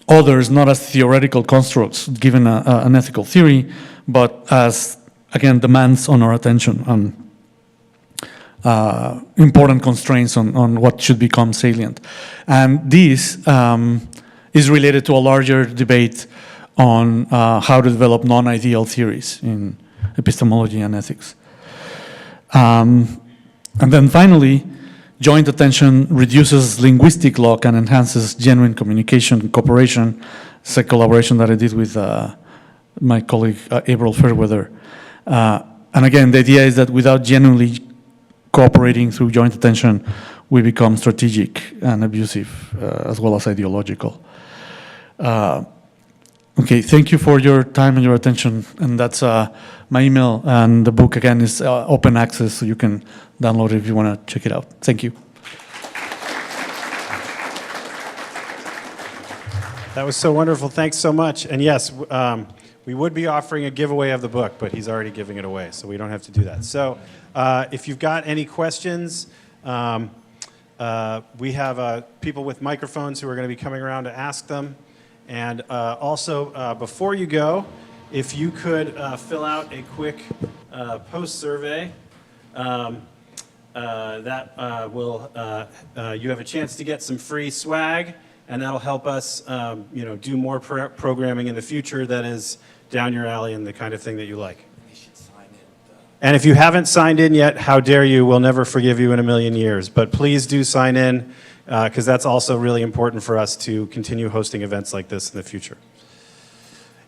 others, not as theoretical constructs given an ethical theory, but as, again, demands on our attention and important constraints on what should become salient. And this is related to a larger debate on how to develop non-ideal theories in epistemology and ethics. And then finally, joint attention reduces linguistic lock and enhances genuine communication and cooperation. It's a collaboration that I did with my colleague April Fairweather. And again, the idea is that without genuinely cooperating through joint attention, we become strategic and abusive, as well as ideological. Okay, thank you for your time and your attention. And that's my email, and the book, again, is open access, so you can download it if you want to check it out. Thank you. That was so wonderful. Thanks so much. And yes, we would be offering a giveaway of the book, but he's already giving it away, so we don't have to do that. So if you've got any questions, we have people with microphones who are going to be coming around to ask them. And also, before you go, if you could fill out a quick post survey, that will you have a chance to get some free swag, and that'll help us do more programming in the future that is down your alley and the kind of thing that you like. And if you haven't signed in yet, how dare you? We'll never forgive you in a million years. But please do sign in, because that's also really important for us to continue hosting events like this in the future.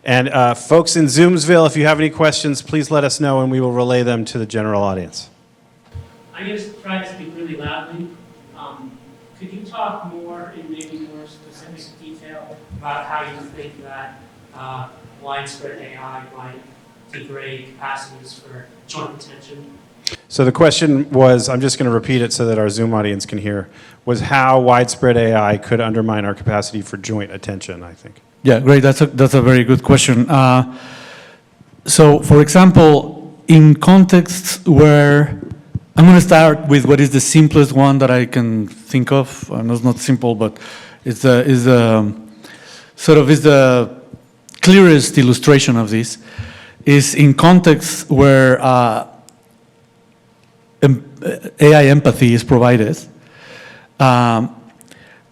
And folks in Zoomsville, if you have any questions, please let us know and we will relay them to the general audience. I'm going to try to speak really loudly. Could you talk more in maybe more specific detail about how you think that widespread AI might degrade capacities for joint attention? So the question was, I'm just going to repeat it so that our Zoom audience can hear, was how widespread AI could undermine our capacity for joint attention, I think. Yeah, great. That's a very good question. So, for example, in contexts where I'm going to start with what is the simplest one that I can think of. I know it's not simple, but it's the clearest illustration of this is in contexts where AI empathy is provided.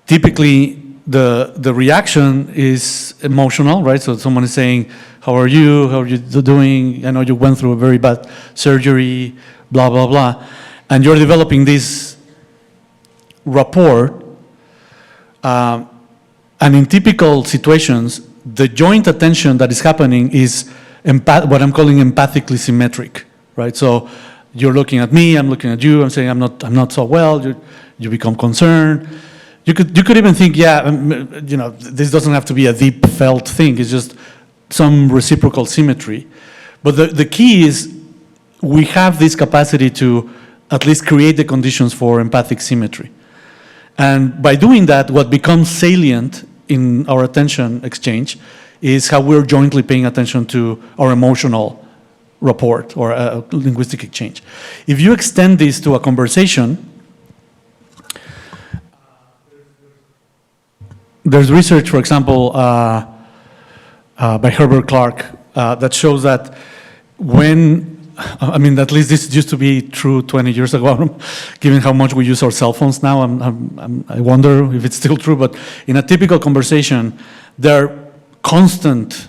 Typically, the reaction is emotional, right? So someone is saying, how are you? How are you doing? I know you went through a very bad surgery, blah, blah, blah. And you're developing this rapport. And in typical situations, the joint attention that is happening is what I'm calling empathically symmetric, right? So you're looking at me, I'm looking at you, I'm saying I'm not so well, you become concerned. You could even think, yeah, this doesn't have to be a deep felt thing, it's just some reciprocal symmetry. But the key is we have this capacity to at least create the conditions for empathic symmetry. And by doing that, what becomes salient in our attention exchange is how we're jointly paying attention to our emotional rapport or a linguistic exchange. If you extend this to a conversation, there's research, for example, by Herbert Clark that shows that at least this used to be true 20 years ago, given how much we use our cell phones now, I wonder if it's still true, but in a typical conversation, there are constant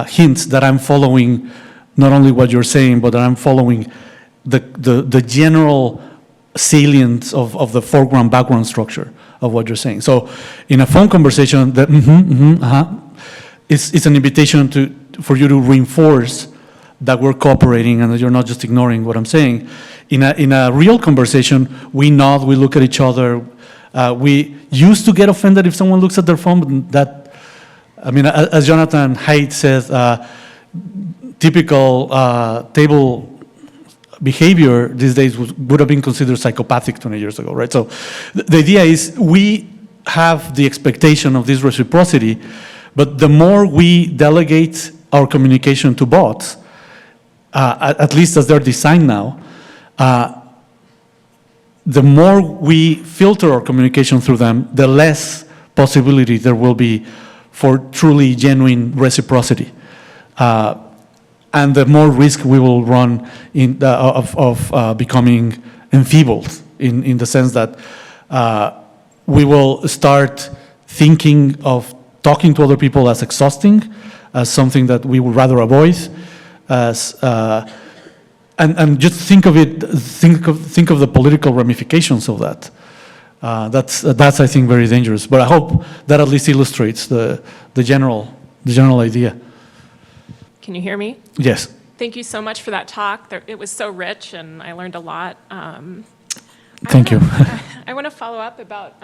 hints that I'm following not only what you're saying, but that I'm following the general salience of the foreground background structure of what you're saying. So in a phone conversation, the it's an invitation for you to reinforce that we're cooperating and that you're not just ignoring what I'm saying. In a real conversation, we nod, we look at each other. We used to get offended if someone looks at their phone, but as Jonathan Haidt says, typical table behavior these days would have been considered psychopathic 20 years ago, right? So the idea is we have the expectation of this reciprocity, but the more we delegate our communication to bots, at least as they're designed now, the more we filter our communication through them, the less possibility there will be for truly genuine reciprocity. And the more risk we will run of becoming enfeebled in the sense that we will start thinking of talking to other people as exhausting, as something that we would rather avoid, and just think of the political ramifications of that. That's I think very dangerous. But I hope that at least illustrates the general idea. Can you hear me? Yes. Thank you so much for that talk. It was so rich, and I learned a lot. Thank you. I want to follow up about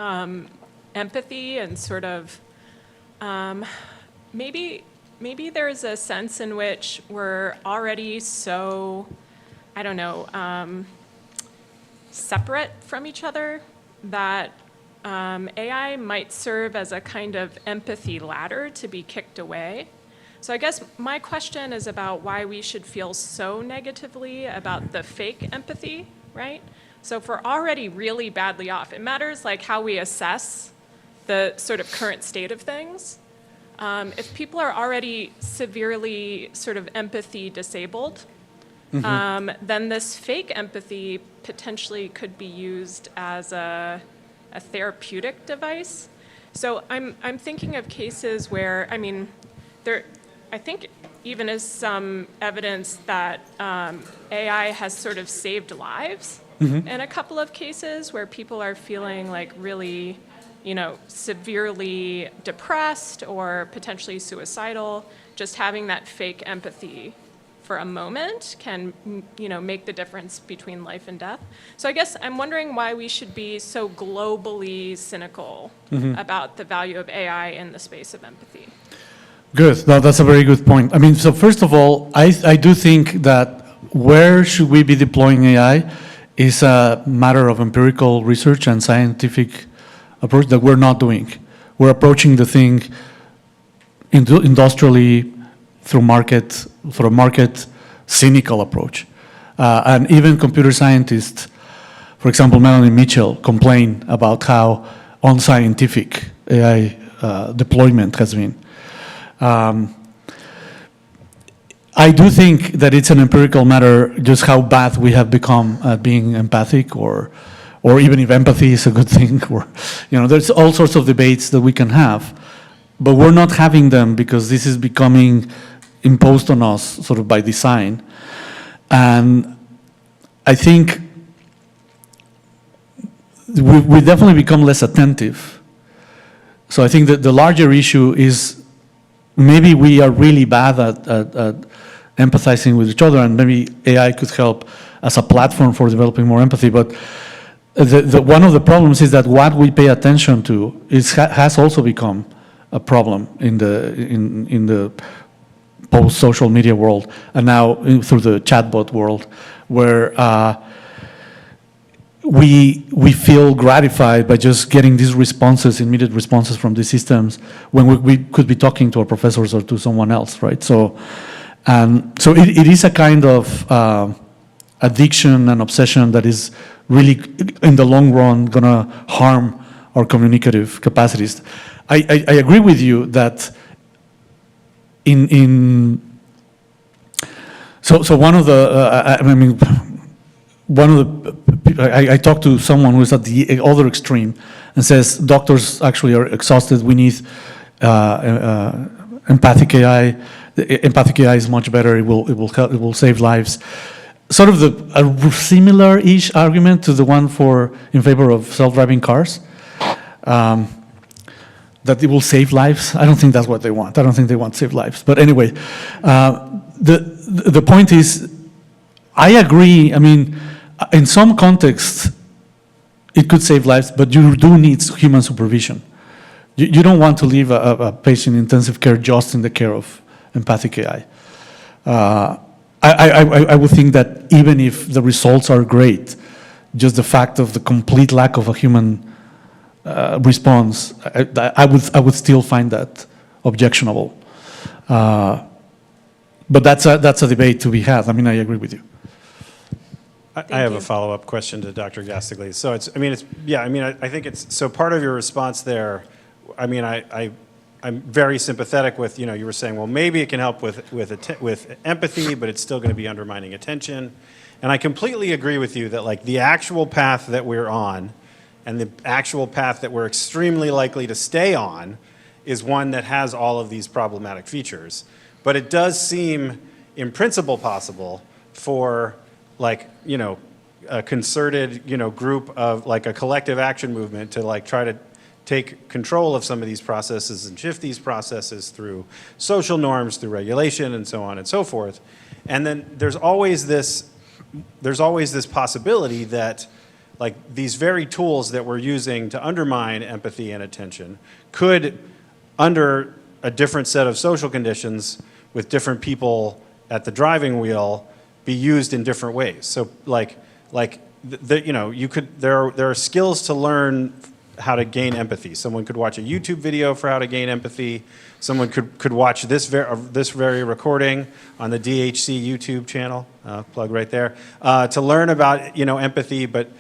empathy and sort of maybe there is a sense in which we're already so, I don't know, separate from each other that AI might serve as a kind of empathy ladder to be kicked away. So I guess my question is about why we should feel so negatively about the fake empathy, right? So if we're already really badly off, it matters like how we assess the sort of current state of things. If people are already severely sort of empathy disabled, then this fake empathy potentially could be used as a therapeutic device. So I'm thinking of cases where, I think even is some evidence that AI has sort of saved lives in a couple of cases where people are feeling like really, severely depressed or potentially suicidal. Just having that fake empathy for a moment can, make the difference between life and death. So I guess I'm wondering why we should be so globally cynical about the value of AI in the space of empathy. Good. No, that's a very good point. So first of all, I do think that where should we be deploying AI is a matter of empirical research and scientific approach that we're not doing. We're approaching the thing industrially through a market cynical approach. And even computer scientists, for example, Melanie Mitchell, complain about how unscientific AI deployment has been. I do think that it's an empirical matter just how bad we have become at being empathic, or even if empathy is a good thing, or, there's all sorts of debates that we can have, but we're not having them because this is becoming imposed on us sort of by design. And I think we definitely become less attentive. So I think that the larger issue is maybe we are really bad at empathizing with each other, and maybe AI could help as a platform for developing more empathy. But one of the problems is that what we pay attention to has also become a problem in the post-social media world, and now through the chatbot world, where we feel gratified by just getting these responses, immediate responses from these systems, when we could be talking to our professors or to someone else, right? So it is a kind of addiction and obsession that is really, in the long run, gonna harm our communicative capacities. I agree with you that so one of the, I talked to someone who's at the other extreme and says doctors actually are exhausted. We need empathic AI. Empathic AI is much better. It will help. It will save lives. Sort of a similar-ish argument to the one in favor of self-driving cars. That it will save lives. I don't think that's what they want. I don't think they want to save lives. But anyway, the point is, I agree. I mean, in some contexts, it could save lives, but you do need human supervision. You don't want to leave a patient in intensive care just in the care of empathic AI. I would think that even if the results are great, just the fact of the complete lack of a human response, I would still find that objectionable. But that's a debate to be had. I mean, I agree with you. I have a follow-up question to Dr. Gastigli. So I think it's, so part of your response there, I mean, I'm very sympathetic with, you were saying, well, maybe it can help with empathy, but it's still going to be undermining attention. And I completely agree with you that, like, the actual path that we're on and the actual path that we're extremely likely to stay on is one that has all of these problematic features. But it does seem, in principle, possible for, like, a concerted, group of, like, a collective action movement to, like, try to take control of some of these processes and shift these processes through social norms, through regulation, and so on and so forth. And then there's always this possibility that, like, these very tools that we're using to undermine empathy and attention could, under a different set of social conditions with different people at the driving wheel, be used in different ways. So, there are skills to learn how to gain empathy. Someone could watch a YouTube video for how to gain empathy. Someone could watch this very recording on the DHC YouTube channel, plug right there, to learn about empathy. But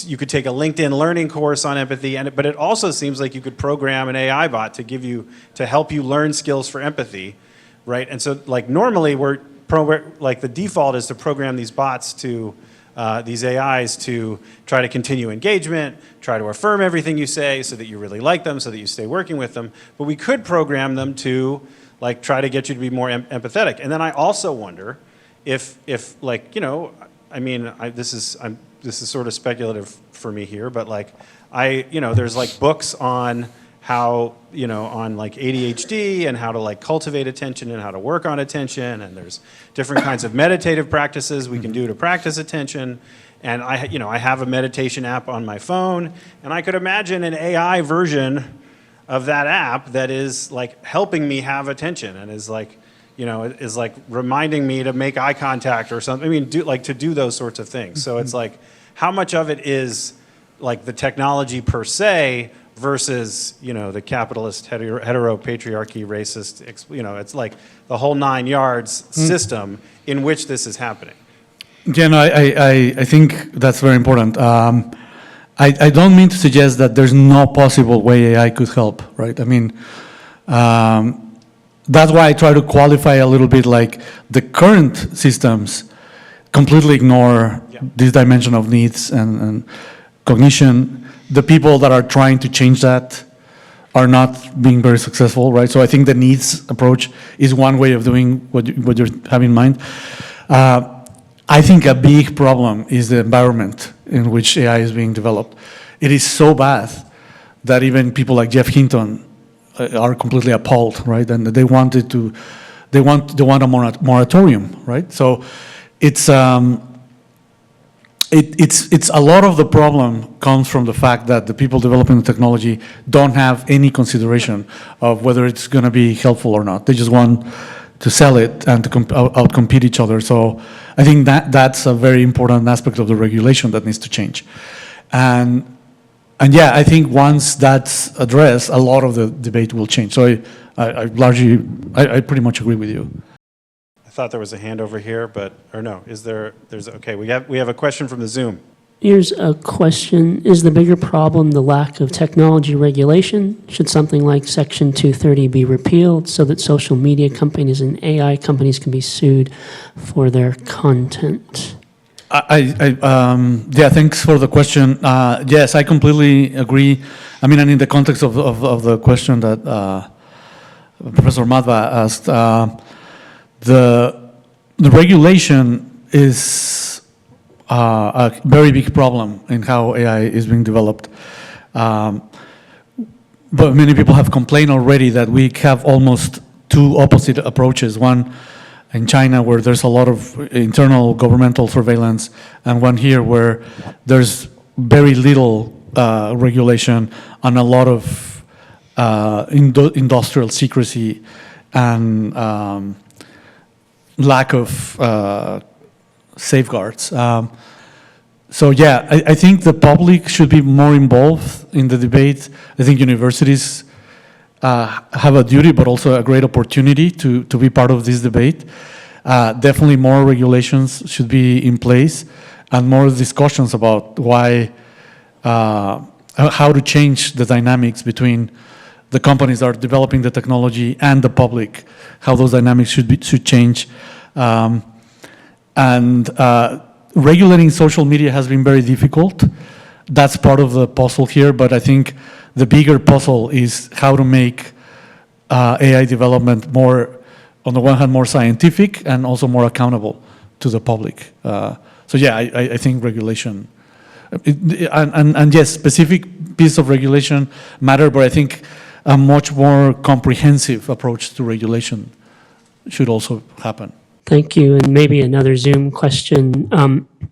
you could take a LinkedIn learning course on empathy, but it also seems like you could program an AI bot to help you learn skills for empathy, right? And so, like, normally the default is to program these bots to these AIs to try to continue engagement, try to affirm everything you say so that you really like them, so that you stay working with them. But we could program them to, like, try to get you to be more empathetic. And then I also wonder if like, I mean, this is sort of speculative for me here, but, like, there's, like, books on how, on, like, ADHD and how to, like, cultivate attention and how to work on attention, and there's different kinds of meditative practices we can do to practice attention. And I have a meditation app on my phone, and I could imagine an AI version of that app that is, like, helping me have attention and is, like, is, like, reminding me to make eye contact or something. I mean, to do those sorts of things. So it's like, how much of it is, like, the technology per se versus, the capitalist heteropatriarchy, racist, it's like the whole 9 yards system in which this is happening. Yeah, no, I think that's very important. I don't mean to suggest that there's no possible way AI could help, right? I mean, that's why I try to qualify a little bit, like the current systems completely ignore this dimension of needs and cognition. The people that are trying to change that are not being very successful, right? So I think the needs approach is one way of doing what you have in mind. I think a big problem is the environment in which AI is being developed. It is so bad that even people like Jeff Hinton are completely appalled, right? And they want a moratorium, right? So it's a lot of the problem comes from the fact that the people developing the technology don't have any consideration of whether it's going to be helpful or not. They just want to sell it and to outcompete each other. So I think that's a very important aspect of the regulation that needs to change. And yeah, I think once that's addressed, a lot of the debate will change. So I pretty much agree with you. I thought there was a hand over here, but, or no, okay, we have a question from the Zoom. Here's a question. Is the bigger problem the lack of technology regulation? Should something like Section 230 be repealed so that social media companies and AI companies can be sued for their content? Yeah, thanks for the question. Yes, I completely agree. I mean, and in the context of the question that Professor Madva asked, the regulation is a very big problem in how AI is being developed. But many people have complained already that we have almost two opposite approaches. One in China, where there's a lot of internal governmental surveillance, and one here where there's very little regulation and a lot of industrial secrecy and lack of safeguards. So yeah, I think the public should be more involved in the debate. I think universities have a duty, but also a great opportunity to be part of this debate. Definitely more regulations should be in place and more discussions about why, how to change the dynamics between the companies that are developing the technology and the public, how those dynamics should change. Regulating social media has been very difficult. That's part of the puzzle here, but I think the bigger puzzle is how to make AI development more, on the one hand, more scientific and also more accountable to the public. So yeah, I think regulation, and yes, specific piece of regulation matter, but I think a much more comprehensive approach to regulation should also happen. Thank you. And maybe another Zoom question.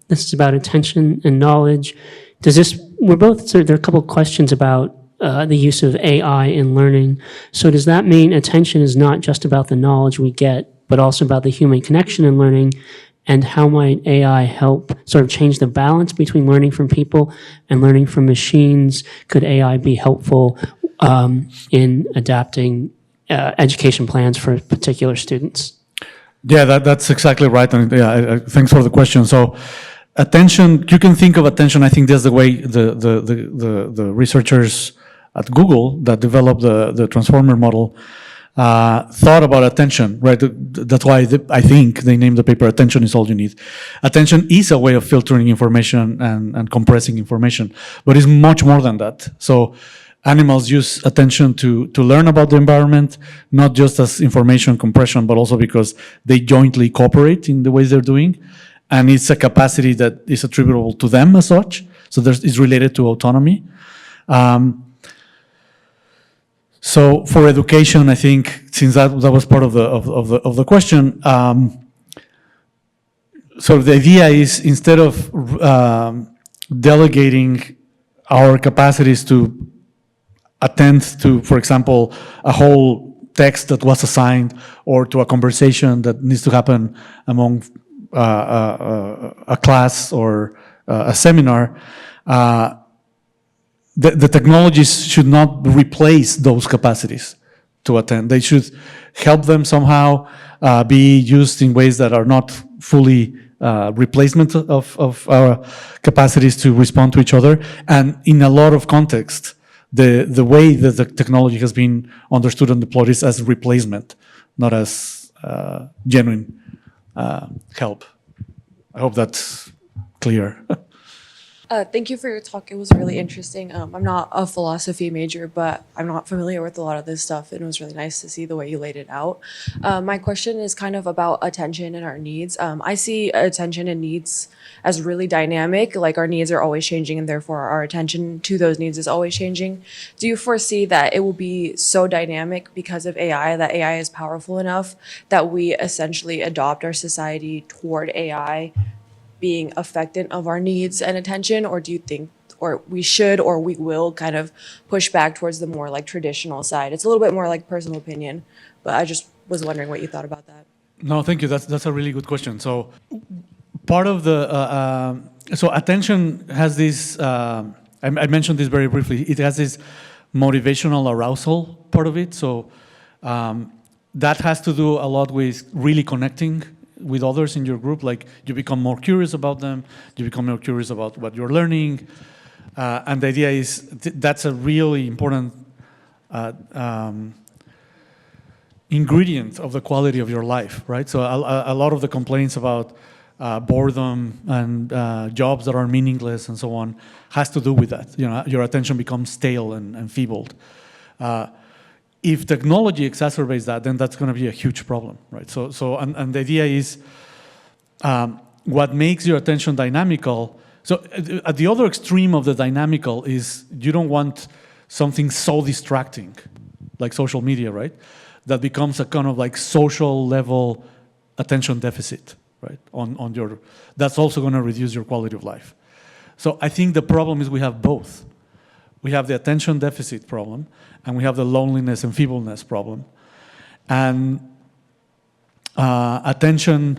This is about attention and knowledge. So there are a couple of questions about the use of AI in learning. So does that mean attention is not just about the knowledge we get, but also about the human connection in learning? And how might AI help sort of change the balance between learning from people and learning from machines? Could AI be helpful in adapting education plans for particular students? Yeah, that's exactly right. And yeah, thanks for the question. So attention, you can think of attention, I think that's the way the researchers at Google that developed the transformer model thought about attention, right? That's why I think they named the paper "Attention is All You Need." Attention is a way of filtering information and compressing information, but it's much more than that. So animals use attention to learn about the environment, not just as information compression, but also because they jointly cooperate in the ways they're doing. And it's a capacity that is attributable to them as such. So it's related to autonomy. So for education, I think, since that was part of the question, so the idea is, instead of delegating our capacities to attend to, for example, a whole text that was assigned, or to a conversation that needs to happen among a class or a seminar, the technologies should not replace those capacities to attend. They should help them somehow, be used in ways that are not fully replacement of our capacities to respond to each other. And in a lot of contexts, the way that the technology has been understood and deployed is as replacement not as genuine help. I hope that's clear. Thank you for your talk. It was really interesting. I'm not a philosophy major, but I'm not familiar with a lot of this stuff, and it was really nice to see the way you laid it out. My question is kind of about attention and our needs. I see attention and needs as really dynamic, like our needs are always changing, and therefore our attention to those needs is always changing. Do you foresee that it will be so dynamic because of AI, that AI is powerful enough that we essentially adopt our society toward AI being affectant of our needs and attention, or do you think, or we should, or we will kind of push back towards the more like traditional side? It's a little bit more like personal opinion, but I just was wondering what you thought about that. No, thank you. That's a really good question. So part of the so attention has this. I mentioned this very briefly. It has this motivational arousal part of it. So that has to do a lot with really connecting with others in your group. Like you become more curious about them. You become more curious about what you're learning. And the idea is that's a really important ingredient of the quality of your life, right? So a lot of the complaints about boredom and jobs that are meaningless and so on has to do with that. You know, your attention becomes stale and enfeebled. If technology exacerbates that, then that's going to be a huge problem, right? So the idea is what makes your attention dynamical. So at the other extreme of the dynamical is you don't want something so distracting, like social media, right? That becomes a kind of like social level attention deficit, right? On your, that's also going to reduce your quality of life. So I think the problem is we have both. We have the attention deficit problem, and we have the loneliness and feebleness problem. And attention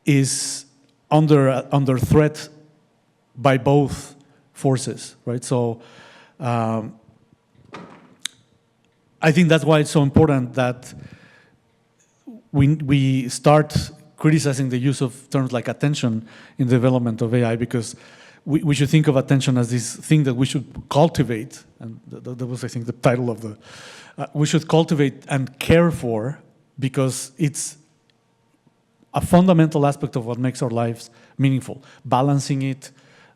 is under threat by both forces, right? So I think that's why it's so important that we start criticizing the use of terms like attention in the development of AI, because we should think of attention as this thing that we should cultivate, and that was, I think, the title of the, we should cultivate and care for, because it's a fundamental aspect of what makes our lives meaningful. Balancing it,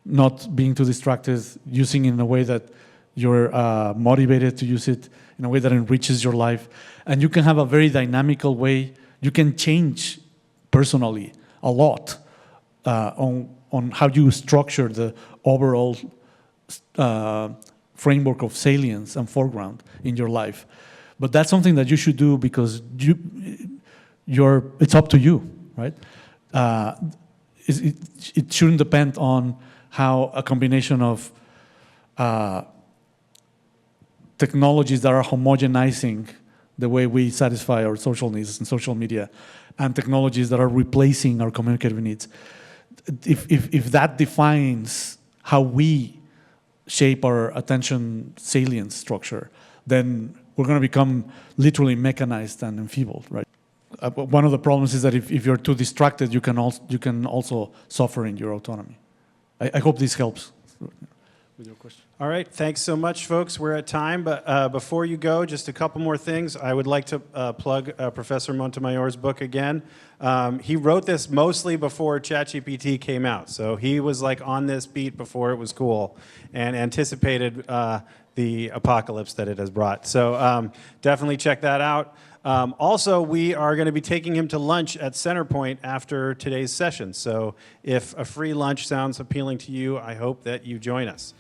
not being too distracted, using it in a way that you're motivated to use it, in a way that enriches your life. And you can have a very dynamical way, you can change personally a lot on how you structure the overall framework of salience and foreground in your life. But that's something that you should do because it's up to you, right? It shouldn't depend on how a combination of technologies that are homogenizing the way we satisfy our social needs and social media, and technologies that are replacing our communicative needs. If that defines how we shape our attention salience structure, then we're going to become literally mechanized and enfeebled, right? One of the problems is that if you're too distracted, you can also suffer in your autonomy. I hope this helps with your question. All right, thanks so much, folks. We're at time, but before you go, just a couple more things. I would like to plug Professor Montemayor's book again. He wrote this mostly before ChatGPT came out, so he was like on this beat before it was cool and anticipated the apocalypse that it has brought. So definitely check that out. Also, we are going to be taking him to lunch at Centerpoint after today's session. So if a free lunch sounds appealing to you, I hope that you join us.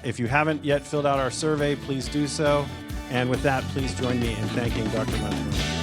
If you haven't yet filled out our survey, please do so. And with that, please join me in thanking Dr. Montemayor.